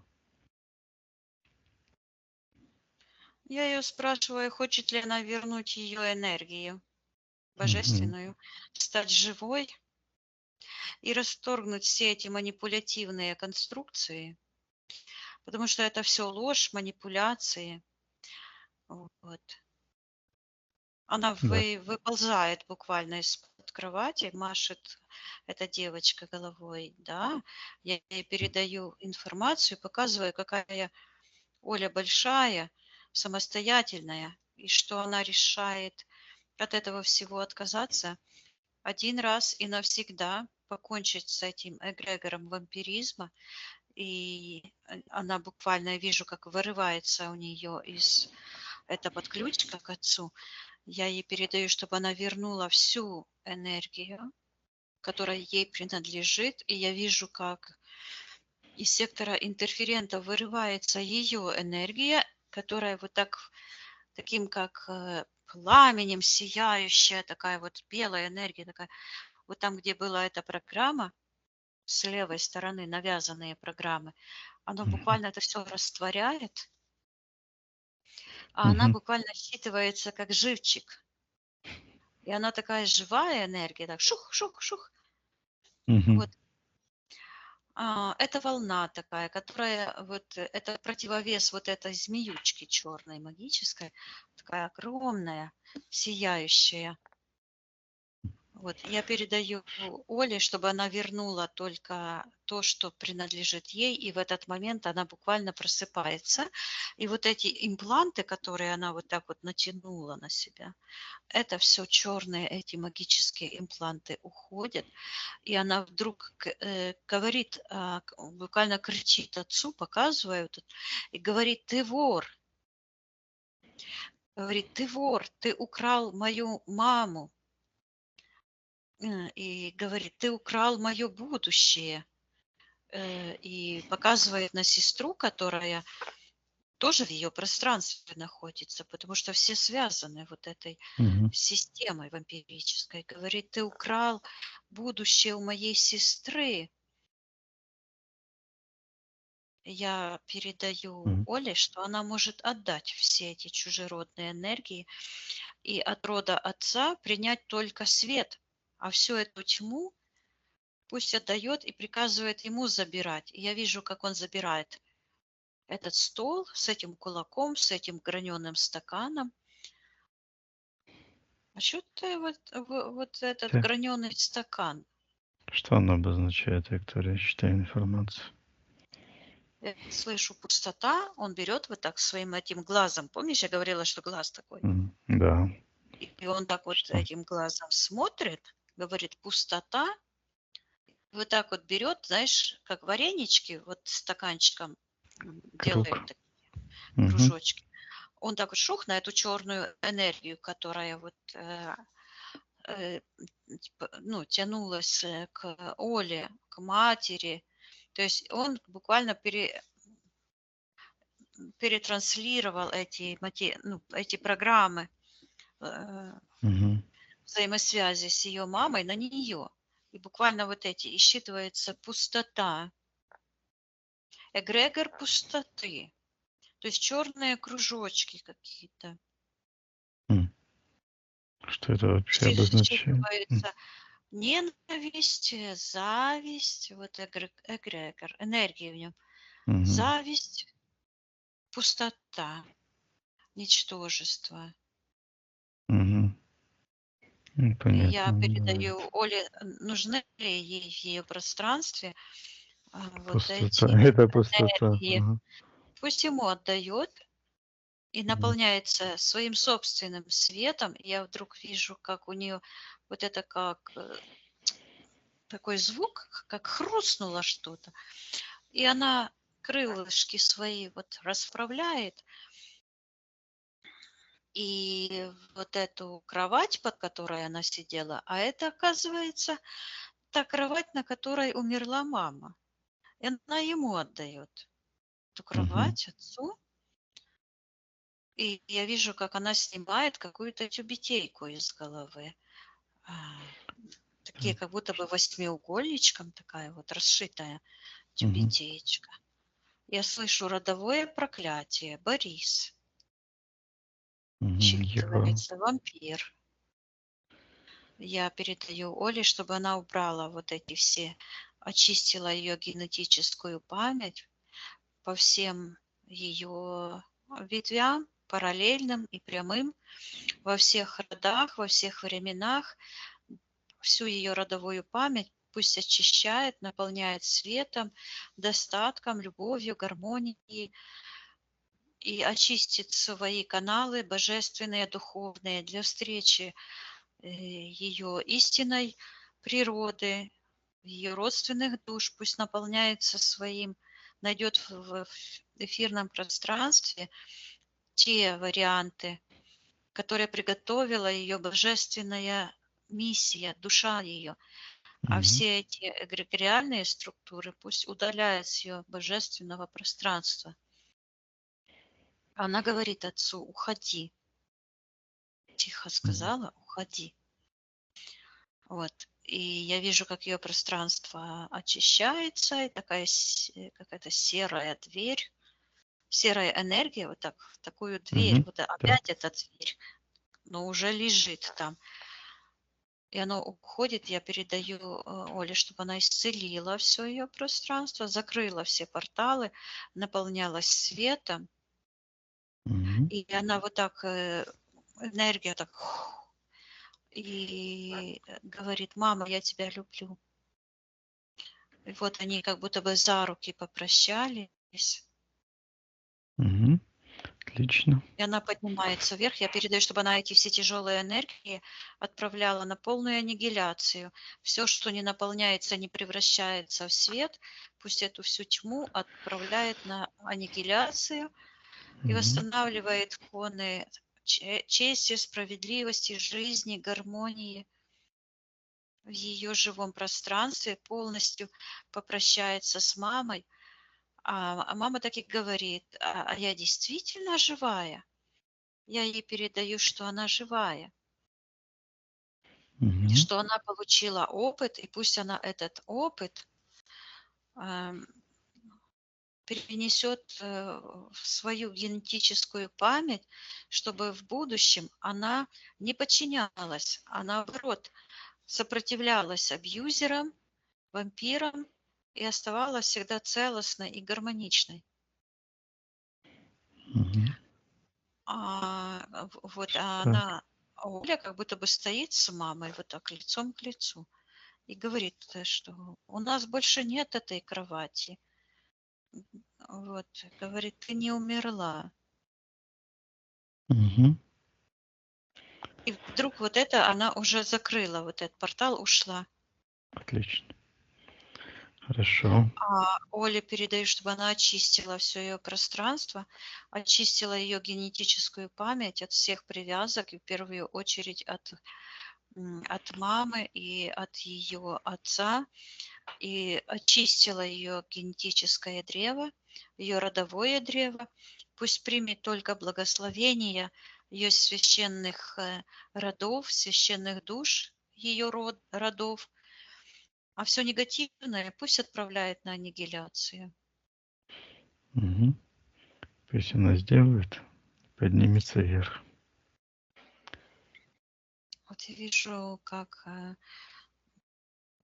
Я ее спрашиваю, хочет ли она вернуть ее энергию Мгм. божественную, стать живой и расторгнуть все эти манипулятивные конструкции, потому что это все ложь, манипуляции. Вот. Она Да. выползает буквально из-под кровати, машет эта девочка головой, да. Я ей передаю информацию, показываю, какая Оля большая, самостоятельная, и что она решает от этого всего отказаться один раз и навсегда, покончить с этим эгрегором вампиризма. И она буквально, я вижу, как вырывается у нее из эта подключка к отцу. Я ей передаю, чтобы она вернула всю энергию, которая ей принадлежит. И я вижу, как из сектора интерферента вырывается ее энергия, которая вот так, таким как пламенем сияющая, такая вот белая энергия, такая. Вот там, где была эта программа, с левой стороны навязанные программы, оно Мгм. буквально это все растворяет, а она Мгм. буквально считывается как живчик. И она такая живая энергия, так шух-шух-шух. Мгм. Вот. Это волна такая, которая вот это противовес вот этой змеючки черной магической, такая огромная, сияющая. Вот, я передаю Оле, чтобы она вернула только то, что принадлежит ей, и в этот момент она буквально просыпается. И вот эти импланты, которые она вот так вот натянула на себя, это все черные, эти магические импланты уходят. И она вдруг говорит, буквально кричит отцу, показывает, и говорит, ты вор. Говорит, ты вор, ты украл мою маму. И говорит, ты украл мое будущее. И показывает на сестру, которая тоже в ее пространстве находится, потому что все связаны вот этой Мгм. системой вампирической. Говорит, ты украл будущее у моей сестры. Я передаю Мгм. Оле, что она может отдать все эти чужеродные энергии и от рода отца принять только свет, а всю эту тьму пусть отдает и приказывает ему забирать. И я вижу, как он забирает этот стол с этим кулаком, с этим граненым стаканом. А что ты вот этот Так, граненый стакан? что оно обозначает, Виктория? Читай информацию. Я слышу пустота, он берет вот так своим этим глазом. Помнишь, я говорила, что глаз такой? Да. И он так вот Что? этим глазом смотрит, говорит пустота, вот так вот берет, знаешь, как варенички, вот стаканчиком Круг. делает такие Мгм. кружочки. Он так вот шух на эту черную энергию, которая вот типа, ну, тянулась к Оле, к матери. То есть он буквально перетранслировал эти программы Мгм. взаимосвязи с ее мамой на нее. И буквально вот эти, и считывается пустота, эгрегор пустоты, то есть черные кружочки какие-то. М. Что это вообще обозначает? Считывается ненависть, зависть, вот эгрегор, энергия в нем. Мгм. Зависть, пустота, ничтожество. Мгм. Я Понятно. Да. передаю Оле, нужны ли ей в ее пространстве вот Пустота. эти Это пустота. энергии. Ага. Пусть ему отдает и Мгм. наполняется своим собственным светом. И я вдруг вижу, как у нее вот это как такой звук, как хрустнуло что-то. И она крылышки свои вот расправляет. И вот эту кровать, под которой она сидела, а это, оказывается, та кровать, на которой умерла мама. И она ему отдает эту Мгм. кровать, отцу. И я вижу, как она снимает какую-то тюбетейку из головы. А, Такие Так. как будто бы восьмиугольничком такая вот расшитая Мгм. тюбетеечка. Я слышу родовое проклятие. Борис. Мгм. Его. Считывается вампир. Я передаю Оле, чтобы она убрала вот эти все, очистила ее генетическую память по всем ее ветвям, параллельным и прямым, во всех родах, во всех временах, всю ее родовую память пусть очищает, наполняет светом, достатком, любовью, гармонией и очистит свои каналы божественные, духовные для встречи ее истинной природы, ее родственных душ, пусть наполняется своим, найдет в эфирном пространстве те варианты, которые приготовила ее божественная миссия, душа ее. А Мгм. все эти эгрегориальные структуры пусть удаляют с ее божественного пространства. Она говорит отцу: уходи. Тихо Мгм. сказала: уходи. Вот. И я вижу, как ее пространство очищается, и такая какая-то серая дверь, серая энергия, вот так, в такую дверь, Мгм. вот Так. опять эта дверь, но уже лежит там. И оно уходит, я передаю Оле, чтобы она исцелила все ее пространство, закрыла все порталы, наполнялась светом, Мгм. и она вот так, энергия так, и говорит: мама, я тебя люблю. И вот они как будто бы за руки попрощались, Мгм. Отлично. и она поднимается вверх. Я передаю, чтобы она эти все тяжелые энергии отправляла на полную аннигиляцию. Все, что не наполняется, не превращается в свет, пусть эту всю тьму отправляет на аннигиляцию и Мгм. восстанавливает коны чести, справедливости, жизни, гармонии в ее живом пространстве, полностью попрощается с мамой. А мама так и говорит: а я действительно живая? Я ей передаю, что она живая, Мгм. что она получила опыт, и пусть она этот опыт ам, перенесет в свою генетическую память, чтобы в будущем она не подчинялась, а наоборот сопротивлялась абьюзерам, вампирам и оставалась всегда целостной и гармоничной. Мгм. Так. Оля как будто бы стоит с мамой вот так лицом к лицу и говорит, что у нас больше нет этой кровати. Вот, говорит, ты не умерла. Мгм. И вдруг вот это она уже закрыла, вот этот портал, ушла. Отлично. Хорошо. А Оле передаю, чтобы она очистила все ее пространство, очистила ее генетическую память от всех привязок, и в первую очередь от мамы и от ее отца, и очистила ее генетическое древо, ее родовое древо. Пусть примет только благословения ее священных родов, священных душ ее родов, а все негативное пусть отправляет на аннигиляцию. Мгм. Пусть она сделает, поднимется вверх. Вот я вижу, как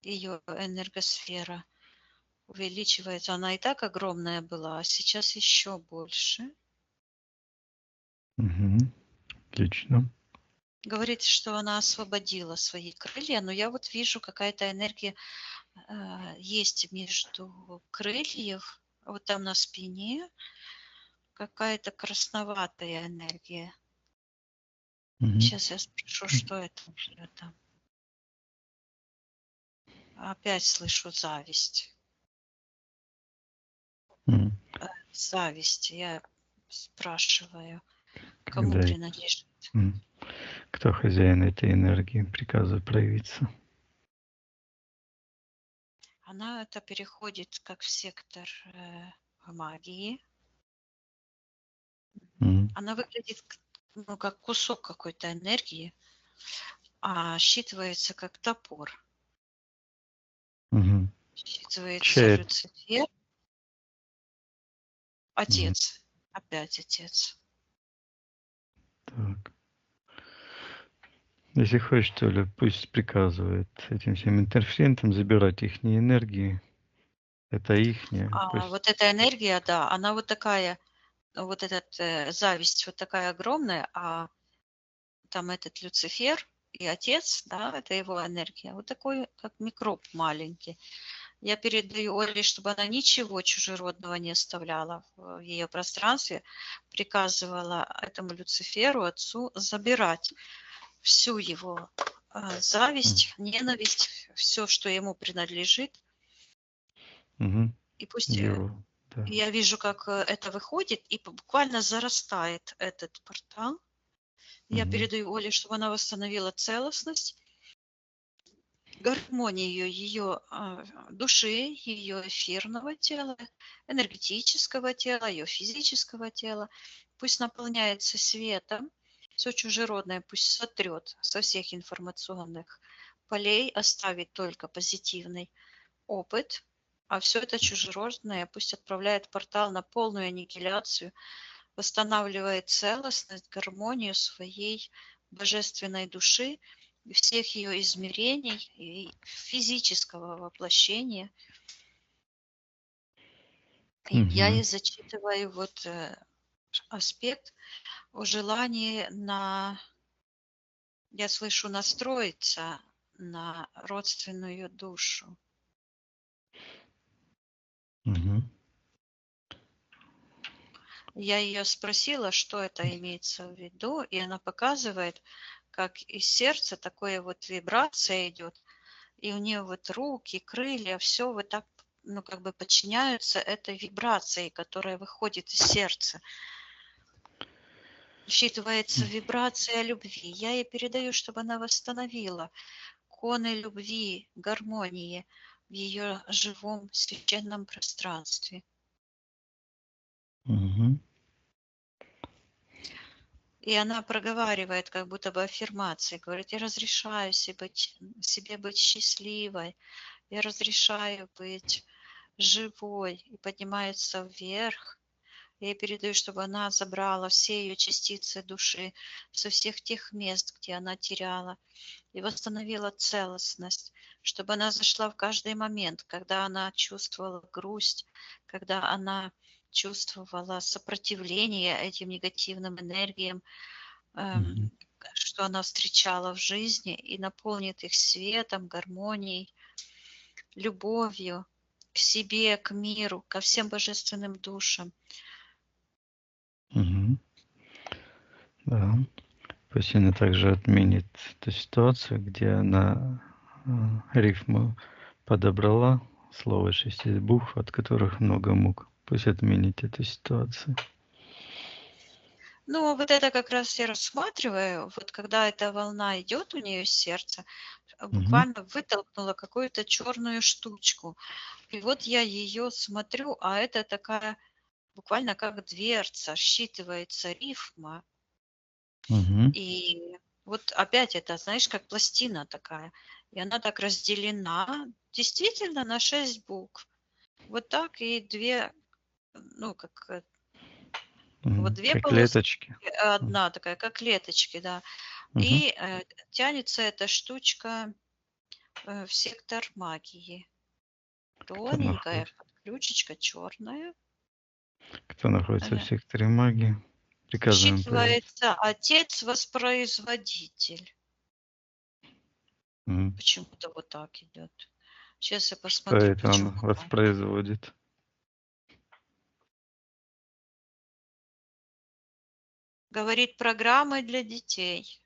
ее энергосфера увеличивается. Она и так огромная была, а сейчас еще больше. Мгм. Отлично. Говорит, что она освободила свои крылья, но я вот вижу, какая-то энергия есть между крыльев, вот там на спине, какая-то красноватая энергия. Мгм. Сейчас я спрошу, что это у нее там. Опять слышу зависть. Мгм. Зависть. Я спрашиваю, кому Когда принадлежит. М. Кто хозяин этой энергии, приказывает проявиться. Она это переходит как в сектор магии. Мгм. Она выглядит ну, как кусок какой-то энергии, а считывается как топор. Мгм. Считывается Чья это? Люцифер, Мгм. отец, опять отец. Так. Если хочешь, то ли пусть приказывает этим всем интерферентам забирать их энергии. Это ихнее. Пусть. Вот эта энергия, да, она вот такая, вот этот зависть вот такая огромная, а там этот Люцифер и отец, да, это его энергия, вот такой, как микроб маленький. Я передаю Оле, чтобы она ничего чужеродного не оставляла в ее пространстве, приказывала этому Люциферу, отцу, забирать всю его зависть, ненависть, все, что ему принадлежит. Мгм. И пусть Его. Да. я вижу, как это выходит и буквально зарастает этот портал. Я Мгм. передаю Оле, чтобы она восстановила целостность, гармонию ее души, ее эфирного тела, энергетического тела, ее физического тела. Пусть наполняется светом, все чужеродное пусть сотрет со всех информационных полей, оставит только позитивный опыт, а все это чужеродное пусть отправляет портал на полную аннигиляцию, восстанавливает целостность, гармонию своей божественной души, всех ее измерений и физического воплощения. И я ей Мгм. зачитываю вот аспект о желании я слышу, настроиться на родственную душу. Мгм. Я ее спросила, что это имеется в виду, и она показывает, как из сердца такое вот вибрация идет, и у нее вот руки, крылья, все вот так, ну, как бы подчиняются этой вибрации, которая выходит из сердца. Считывается вибрация любви. Я ей передаю, чтобы она восстановила коны любви, гармонии в ее живом священном пространстве. Мгм. И она проговаривает как будто бы аффирмации, говорит, я разрешаю себе быть счастливой, я разрешаю быть живой, и поднимается вверх. Я ей передаю, чтобы она забрала все ее частицы души со всех тех мест, где она теряла, и восстановила целостность, чтобы она зашла в каждый момент, когда она чувствовала грусть, когда она чувствовала сопротивление этим негативным энергиям, Мгм. что она встречала в жизни, и наполнит их светом, гармонией, любовью к себе, к миру, ко всем божественным душам. Мгм. Да. Пусть она также отменит ту ситуацию, где она рифму подобрала, слово 6 букв, от которых много мук. Пусть отменит эту ситуацию. Ну, вот это как раз я рассматриваю, вот когда эта волна идет у нее из сердца, буквально вытолкнула какую-то черную штучку. И вот я ее смотрю, а это такая буквально как дверца, считывается рифма. Мгм. И вот опять это, знаешь, как пластина такая. И она так разделена действительно на 6 букв. Вот так и две, ну, как вот две Как полоски, клеточки. одна такая, как клеточки, да. Мгм. И тянется эта штучка в сектор магии. Кто Тоненькая находится, подключечка, черная. кто находится в секторе магии? Приказываем проверить. Считывается отец-воспроизводитель. Мгм. Почему-то вот так идет. Сейчас я Что посмотрю, это почему. он воспроизводит? Говорит, программы для детей.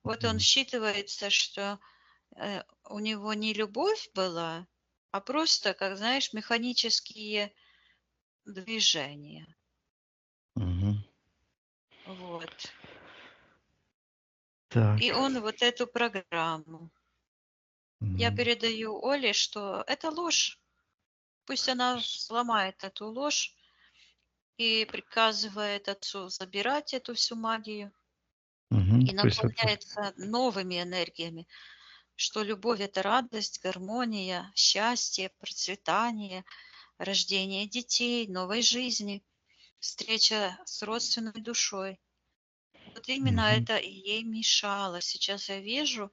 Вот он Мгм. считывается, что у него не любовь была, а просто, как знаешь, механические движения. Мгм. Вот. Так. И он вот эту программу. Я Мгм. передаю Оле, что это ложь. Пусть она сломает эту ложь и приказывает отцу забирать эту всю магию Мгм. и Пусть это... наполняется новыми энергиями, что любовь – это радость, гармония, счастье, процветание, рождение детей, новой жизни, встреча с родственной душой. Вот именно Мгм. это и ей мешало. Сейчас я вижу,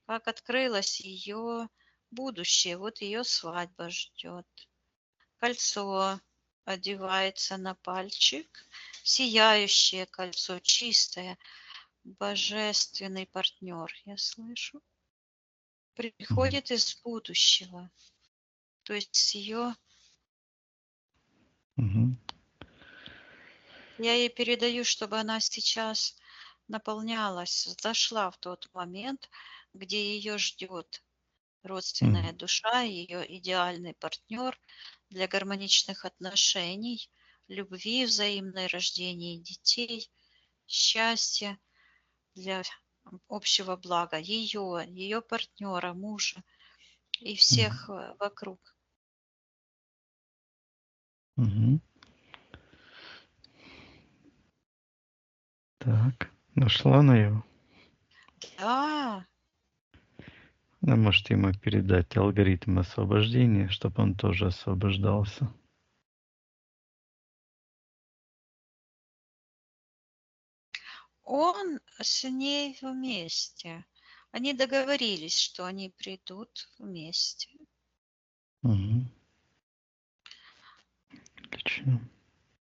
как открылось ее будущее. Вот ее свадьба ждет. Кольцо одевается на пальчик, сияющее кольцо, чистое, божественный партнер, я слышу, приходит из будущего. То есть с ее... Мгм. Я ей передаю, чтобы она сейчас наполнялась, зашла в тот момент, где ее ждет родственная Мгм. душа, ее идеальный партнер для гармоничных отношений, любви, взаимной рождения детей, счастья для общего блага ее партнера, мужа и всех вокруг. Мгм. Так, нашла она его. Да, Она может ему передать алгоритм освобождения, чтобы он тоже освобождался. он с ней вместе. Они договорились, что они придут вместе. Мгм. Отлично.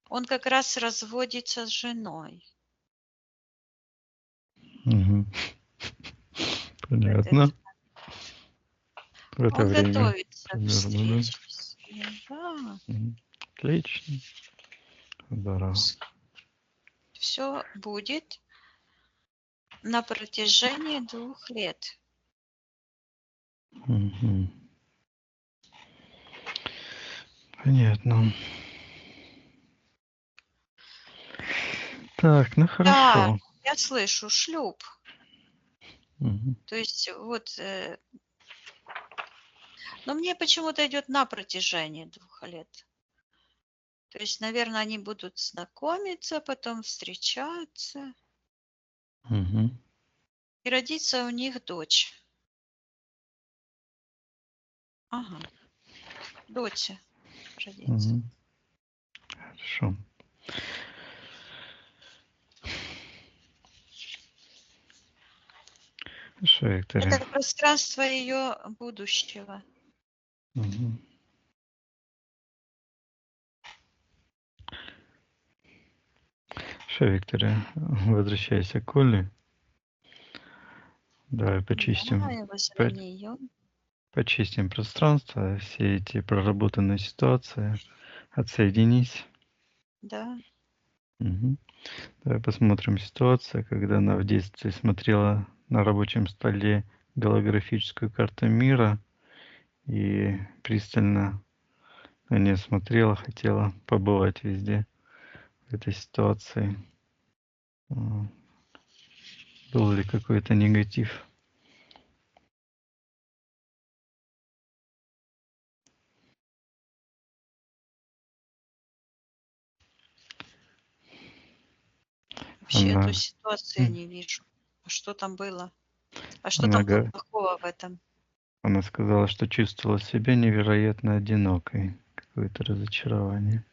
Он как раз разводится с женой. Мгм. Вот это. Понятно. В это Он время готовится к примерно, да? встрече с ней. Да, Мгм. Отлично. Здорово. все будет на протяжении 2 лет. Мгм. Понятно. Так, ну Да, хорошо. я слышу шлюп. Мгм. То есть вот, но мне почему-то идет на протяжении 2 лет. То есть, наверное, они будут знакомиться, потом встречаться, Мгм. и родится у них дочь. Ага, дочь родится. Мгм. Хорошо. Хорошо, Виктория. Это пространство ее будущего. Мгм. Хорошо, Виктория, возвращайся к Оле. Давай Да, почистим, и возле по- нее. почистим пространство, все эти проработанные ситуации. Отсоединись. Да. Мгм. Давай посмотрим ситуацию, когда она в детстве смотрела на рабочем столе голографическую карту мира и пристально на нее смотрела, хотела побывать везде в этой ситуации. М, Был ли какой-то негатив? Вообще эту Она, ситуацию не вижу. А что там было? А что она, там га- плохого в этом? она сказала, что чувствовала себя невероятно одинокой. Какое-то разочарование.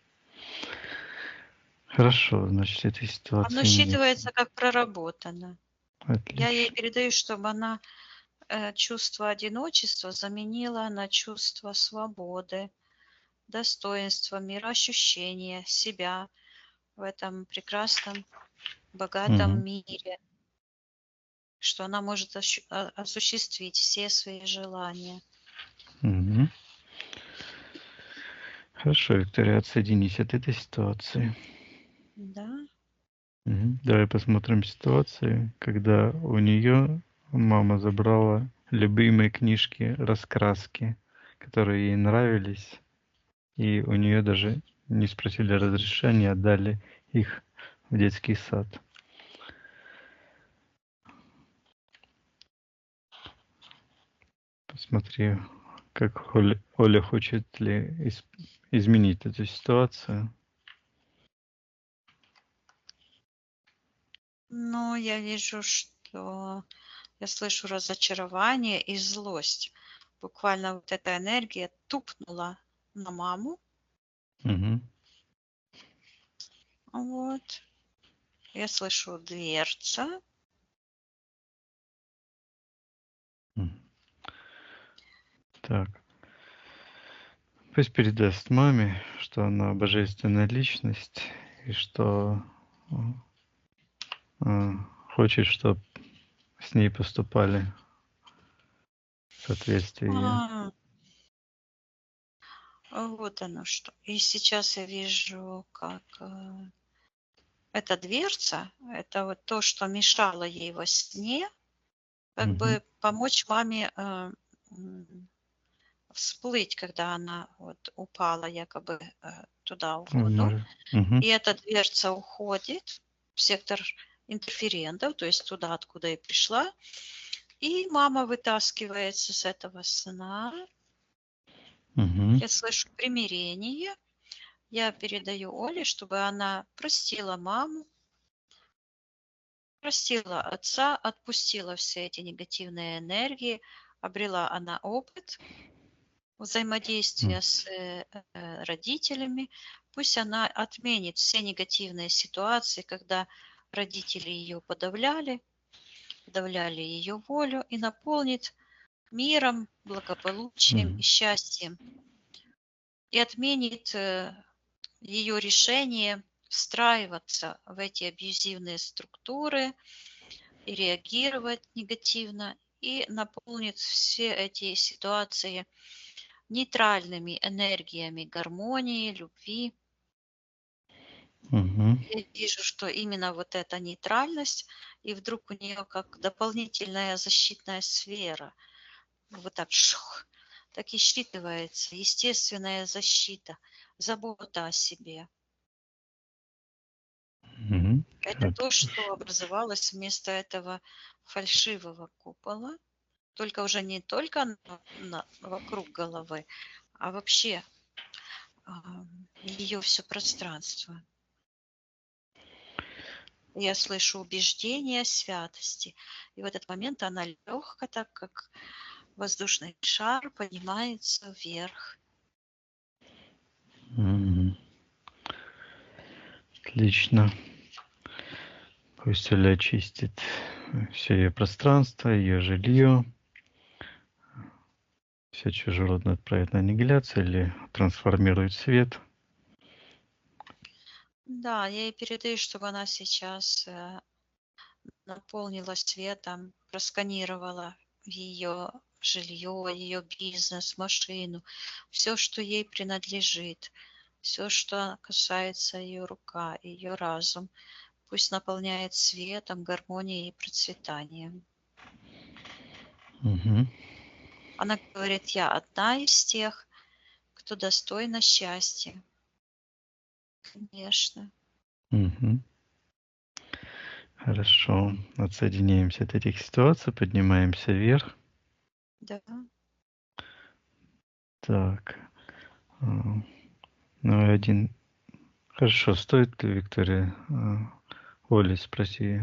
Хорошо, значит, этой Оно ситуации нет. считывается как проработано. Я ей Отлично. передаю, чтобы она чувство одиночества заменила на чувство свободы, достоинства, мироощущения себя в этом прекрасном, богатом Мгм. мире, что она может осуществить все свои желания. Мгм. Хорошо, Виктория, отсоединись от этой ситуации. Да. Мгм. Давай посмотрим ситуацию, когда у нее мама забрала любимые книжки, раскраски, которые ей нравились, и у нее даже не спросили разрешения, отдали их в детский сад. Посмотри, как Оля хочет ли изменить эту ситуацию. Но я вижу, что я слышу разочарование и злость. Буквально вот эта энергия тупнула на маму. Мгм. Вот. Я слышу дверца. Мгм. Так. Пусть передаст маме, что она божественная личность и что э, хочет, чтобы с ней поступали в соответствии. Вот оно что. И сейчас я вижу, как эта дверца, это вот то, что мешало ей во сне, как Мгм. бы помочь маме всплыть, когда она вот упала якобы туда в воду. Мгм. И эта дверца уходит в сектор интерферентов, то есть туда, откуда и пришла. И мама вытаскивается с этого сна. Мгм. Я слышу примирение. Я передаю Оле, чтобы она простила маму, простила отца, отпустила все эти негативные энергии, обрела она опыт взаимодействия с родителями. Пусть она отменит все негативные ситуации, когда родители ее подавляли ее волю и наполнит миром, благополучием и Мгм. счастьем. И отменит ее решение встраиваться в эти абьюзивные структуры и реагировать негативно, и наполнит все эти ситуации нейтральными энергиями гармонии, любви. Мгм. Я вижу, что именно вот эта нейтральность, и вдруг у нее как дополнительная защитная сфера, вот так шух, так и считывается естественная защита, забота о себе. Мгм. Это то, что Хорошо. образовалось вместо этого фальшивого купола, только уже не только вокруг головы, а вообще ее все пространство. Я слышу убеждение святости. И в этот момент она легко, так как воздушный шар поднимается вверх. Мгм. Отлично. Пусть Оля очистит все ее пространство, ее жилье, все чужеродное отправит на аннигиляцию или трансформирует в свет. Да, я ей передаю, чтобы она сейчас наполнила светом, просканировала ее жилье, ее бизнес, машину, все, что ей принадлежит, все, что касается ее рука, ее разум. Пусть наполняет светом, гармонией и процветанием. Мгм. Она говорит, я одна из тех, кто достойна счастья. Конечно. Мгм. Хорошо. Отсоединяемся от этих ситуаций, поднимаемся вверх. Да. Так. Ну, и один. Хорошо. Стоит ли, Виктория, Оле спроси,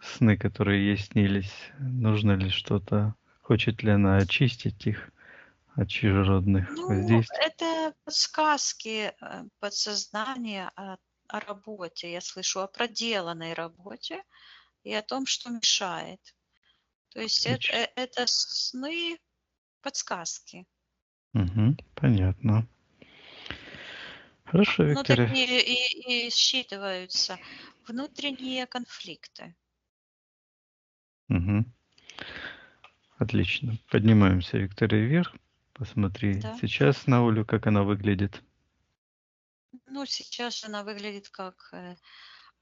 сны, которые ей снились, нужно ли что-то, хочет ли она очистить их от чужеродных Ну, воздействий? это подсказки подсознания о работе. Я слышу о проделанной работе и о том, что мешает. То есть Отлично. это сны, подсказки. Мгм. Понятно. Хорошо, Ну, Виктория. такие и считываются внутренние конфликты. Мгм. Отлично. Поднимаемся, Виктория, вверх. Посмотри Да. сейчас на Олю, как она выглядит. Ну, сейчас она выглядит как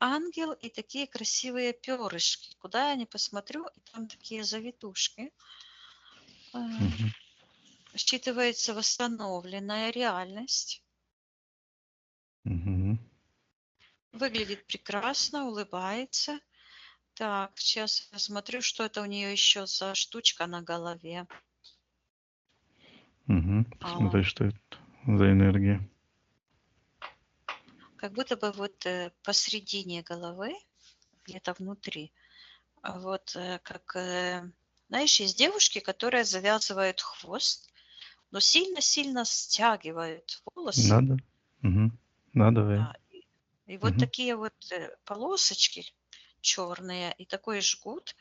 ангел и такие красивые перышки. Куда я ни посмотрю, и там такие завитушки. Мгм. Считывается восстановленная реальность. Мгм. Выглядит прекрасно, улыбается. Так, сейчас я смотрю, что это у нее еще за штучка на голове. Мгм. А, Посмотри, что это за энергия. как будто бы вот посредине головы, где-то внутри, вот как, знаешь, есть девушки, которые завязывают хвост, но сильно-сильно стягивают волосы. Надо? Мгм. Надо. Да. И вот Мгм. такие вот полосочки черные и такой жгут,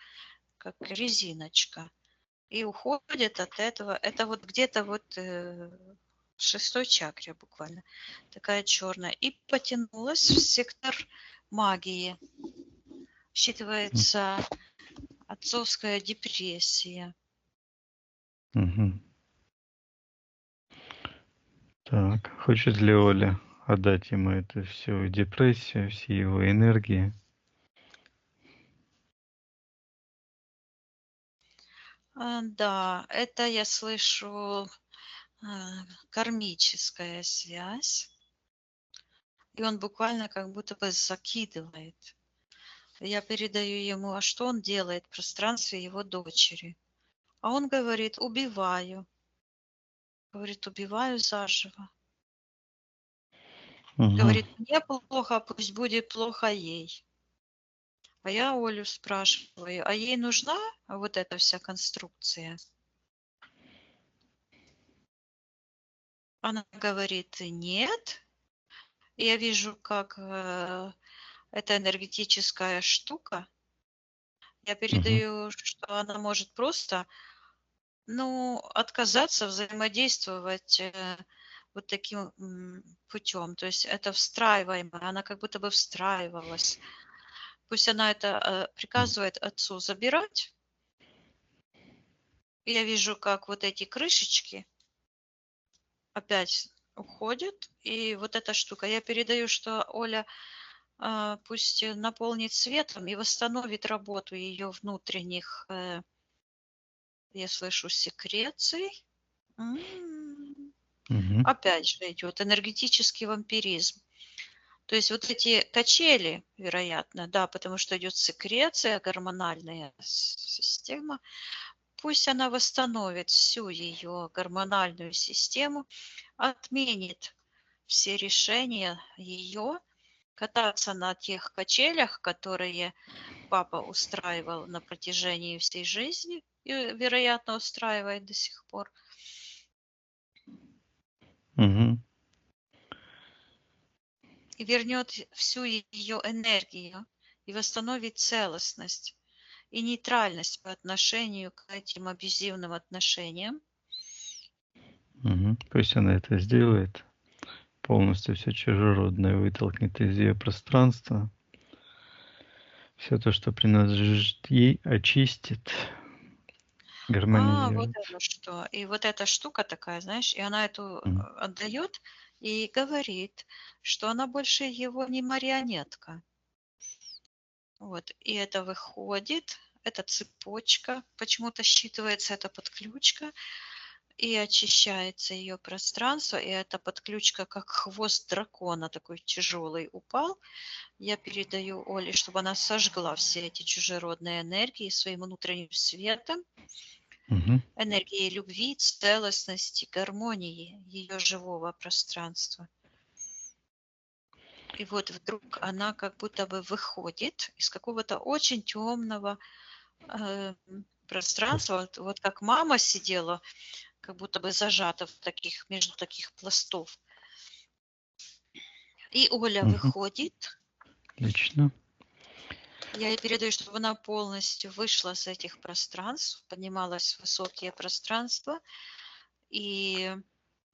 как резиночка. И уходит от этого. Это вот где-то вот в 6-й чакре буквально. Такая черная. И потянулась в сектор магии. Считывается отцовская депрессия. Мгм. Так, хочет ли Оля отдать ему эту всю депрессию, все его энергии? Да, это я слышу кармическая связь. И он буквально как будто бы закидывает. Я передаю ему, а что он делает в пространстве его дочери. А он говорит, убиваю. Говорит, убиваю заживо. Мгм. Говорит, мне плохо, пусть будет плохо ей. А я Олю спрашиваю, а ей нужна вот эта вся конструкция? Она говорит, нет. И я вижу, как эта энергетическая штука, я Мгм. передаю, что она может просто, ну, отказаться взаимодействовать вот таким путем. То есть это встраиваемое, она как будто бы встраивалась. Пусть она это приказывает отцу забирать. И я вижу, как вот эти крышечки опять уходят. И вот эта штука. Я передаю, что Оля пусть наполнит светом и восстановит работу ее внутренних, я слышу, секреций. Мгм. Опять же идет энергетический вампиризм. То есть вот эти качели, вероятно, да, потому что идет секреция, гормональная система, пусть она восстановит всю ее гормональную систему, отменит все решения ее кататься на тех качелях, которые папа устраивал на протяжении всей жизни и, вероятно, устраивает до сих пор. Мгм. И вернет всю ее энергию и восстановит целостность и нейтральность по отношению к этим абьюзивным отношениям. Мгм. Пусть она это сделает. полностью все чужеродное вытолкнет из ее пространства. Все то, что принадлежит ей, очистит, Вот гармонизирует. оно что. И вот эта штука такая, знаешь, и она эту Мгм. отдает и говорит, что она больше его не марионетка. Вот. И это выходит, эта цепочка, почему-то считывается эта подключка, и очищается ее пространство, и эта подключка, как хвост дракона, такой тяжелый, упал. Я передаю Оле, чтобы она сожгла все эти чужеродные энергии своим внутренним светом, Мгм. энергией любви, целостности, гармонии ее живого пространства. И вот вдруг она как будто бы выходит из какого-то очень темного пространства, вот как мама сидела, как будто бы зажата в таких, между таких пластов. И Оля Мгм. выходит. Отлично. Я ей передаю, чтобы она полностью вышла с этих пространств, поднималась в высокие пространства и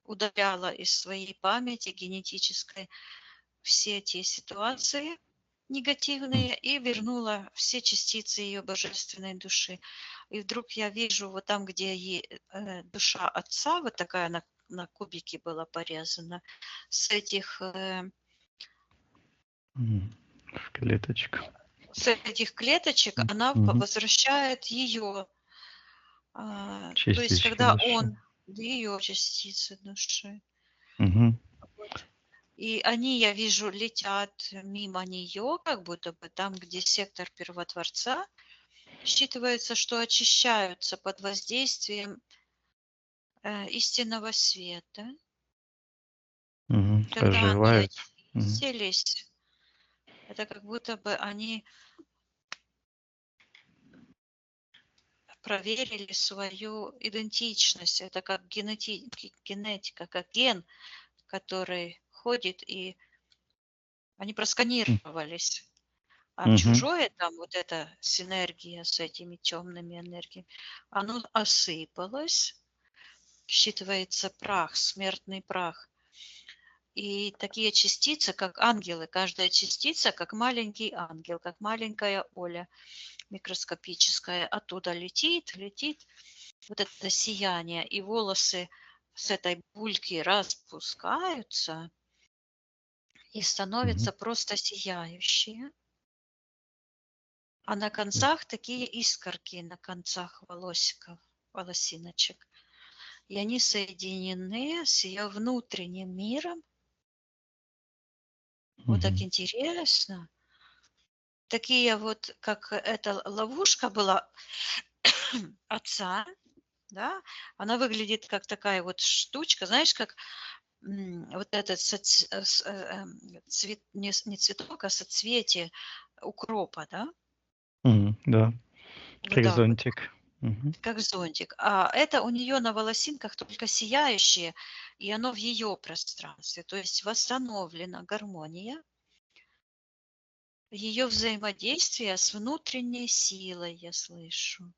удаляла из своей памяти генетической все те ситуации негативные и вернула все частицы ее божественной души. И вдруг я вижу вот там, где душа отца, вот такая на кубике была порезана, с этих Мгм. В клеточку. клеточек она Мгм. возвращает ее. То есть, Частички когда души. он, ее частицы души. Мгм. Вот. И они, я вижу, летят мимо нее, как будто бы там, где сектор Первотворца, считывается, что очищаются под воздействием истинного света. Мгм. Когда они Оживают. Мгм. очистились, это как будто бы они проверили свою идентичность. Это как генетика, как ген, который ходит, и они просканировались. А Мгм. чужое там, вот эта синергия с этими темными энергиями, оно осыпалось, считывается прах, смертный прах. И такие частицы, как ангелы, каждая частица, как маленький ангел, как маленькая Оля микроскопическая, оттуда летит, вот это сияние, и волосы с этой бульки распускаются и Мгм. становятся просто сияющие. А на концах такие искорки, на концах волосиков, волосиночек. И они соединены с ее внутренним миром. Вот так Мгм. интересно. Такие вот, как эта ловушка была отца, да, она выглядит как такая вот штучка, знаешь, как вот этот не цветок, а соцветие укропа, да, Мгм. Да. вот Как так вот, зонтик. Мгм. как зонтик. А это у нее на волосинках только сияющее, и оно в ее пространстве. То есть восстановлена гармония, ее взаимодействие с внутренней силой, я слышу,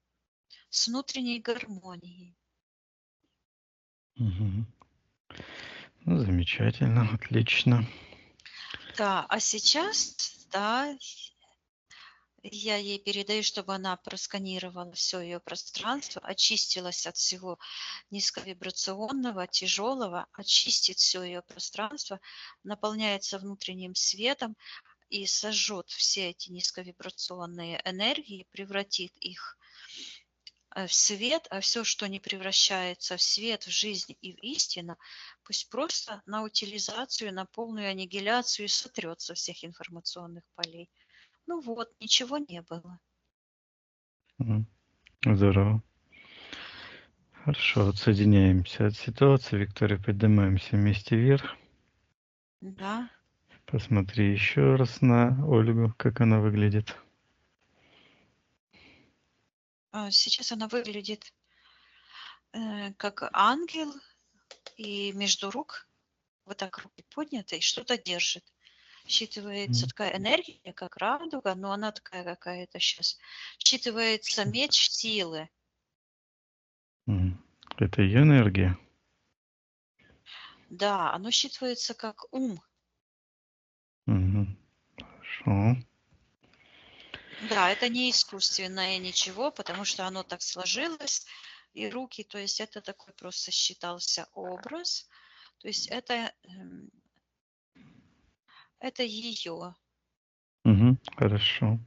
с внутренней гармонией. Мгм. Ну, замечательно, отлично. Да, а сейчас, да, я ей передаю, чтобы она просканировала все ее пространство, очистилась от всего низковибрационного, тяжелого, очистит все ее пространство, наполняется внутренним светом и сожжет все эти низковибрационные энергии, превратит их в свет, а все, что не превращается в свет, в жизнь и в истину, пусть просто на утилизацию, на полную аннигиляцию сотрет со всех информационных полей. Ну вот, ничего не было. Мгм. Здорово. Хорошо, отсоединяемся от ситуации. Виктория, поднимаемся вместе вверх. Да. Посмотри еще раз на Ольгу, как она выглядит. Сейчас она выглядит как ангел, и между рук вот так руки подняты, и что-то держит. Считывается Мгм. такая энергия, как радуга, но она такая какая-то сейчас. Считывается меч силы. Мгм. Это ее энергия? Да, оно считывается как ум. Мгм. Хорошо. Да, это не искусственное ничего, потому что оно так сложилось. И руки, то есть это такой просто считался образ. То есть это ее Мгм. Хорошо.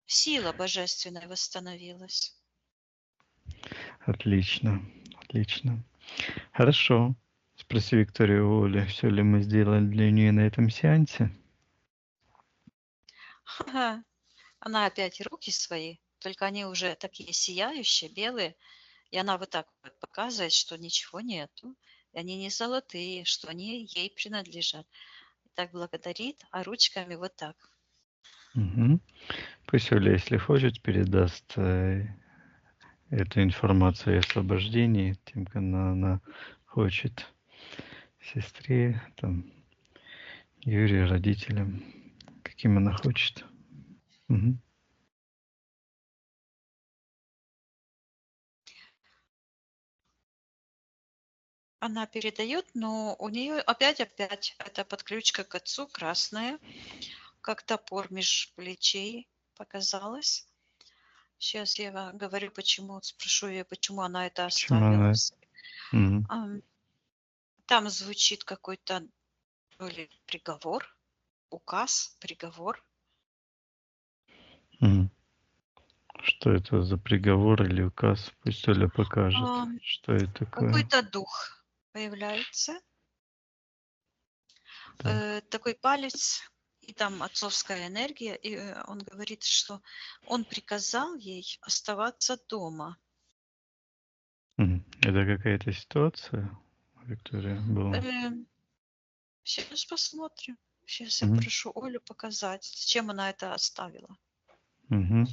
сила божественная восстановилась. Отлично. Отлично. Хорошо. Спроси Викторию у Оли, все ли мы сделали для нее на этом сеансе. Ха-ха. Она опять руки свои, только они уже такие сияющие, белые. И она вот так вот показывает, что ничего нету. И они не золотые, что они ей принадлежат. И так благодарит, а ручками вот так. Мгм. Пусть Оля, если хочет, передаст эту информацию о освобождении тем, кому она хочет. Сестре, там, Юрию, родителям, каким она хочет. Мгм. Она передает, но у нее опять эта подключка к отцу красная, как топор меж плечей показалась. Сейчас я говорю, почему, спрошу ее, почему она это Почему оставила. она... Мгм. Там звучит какой-то то ли приговор, указ, приговор. Мгм. Что это за приговор или указ? Пусть Оля покажет, что это такое. Какой-то дух появляется, Так. такой палец, и там отцовская энергия, и он говорит, что он приказал ей оставаться дома. Мгм. Это какая-то ситуация, Виктория, была? Сейчас посмотрим. Сейчас я Мгм. прошу Олю показать, зачем она это оставила. Мгм.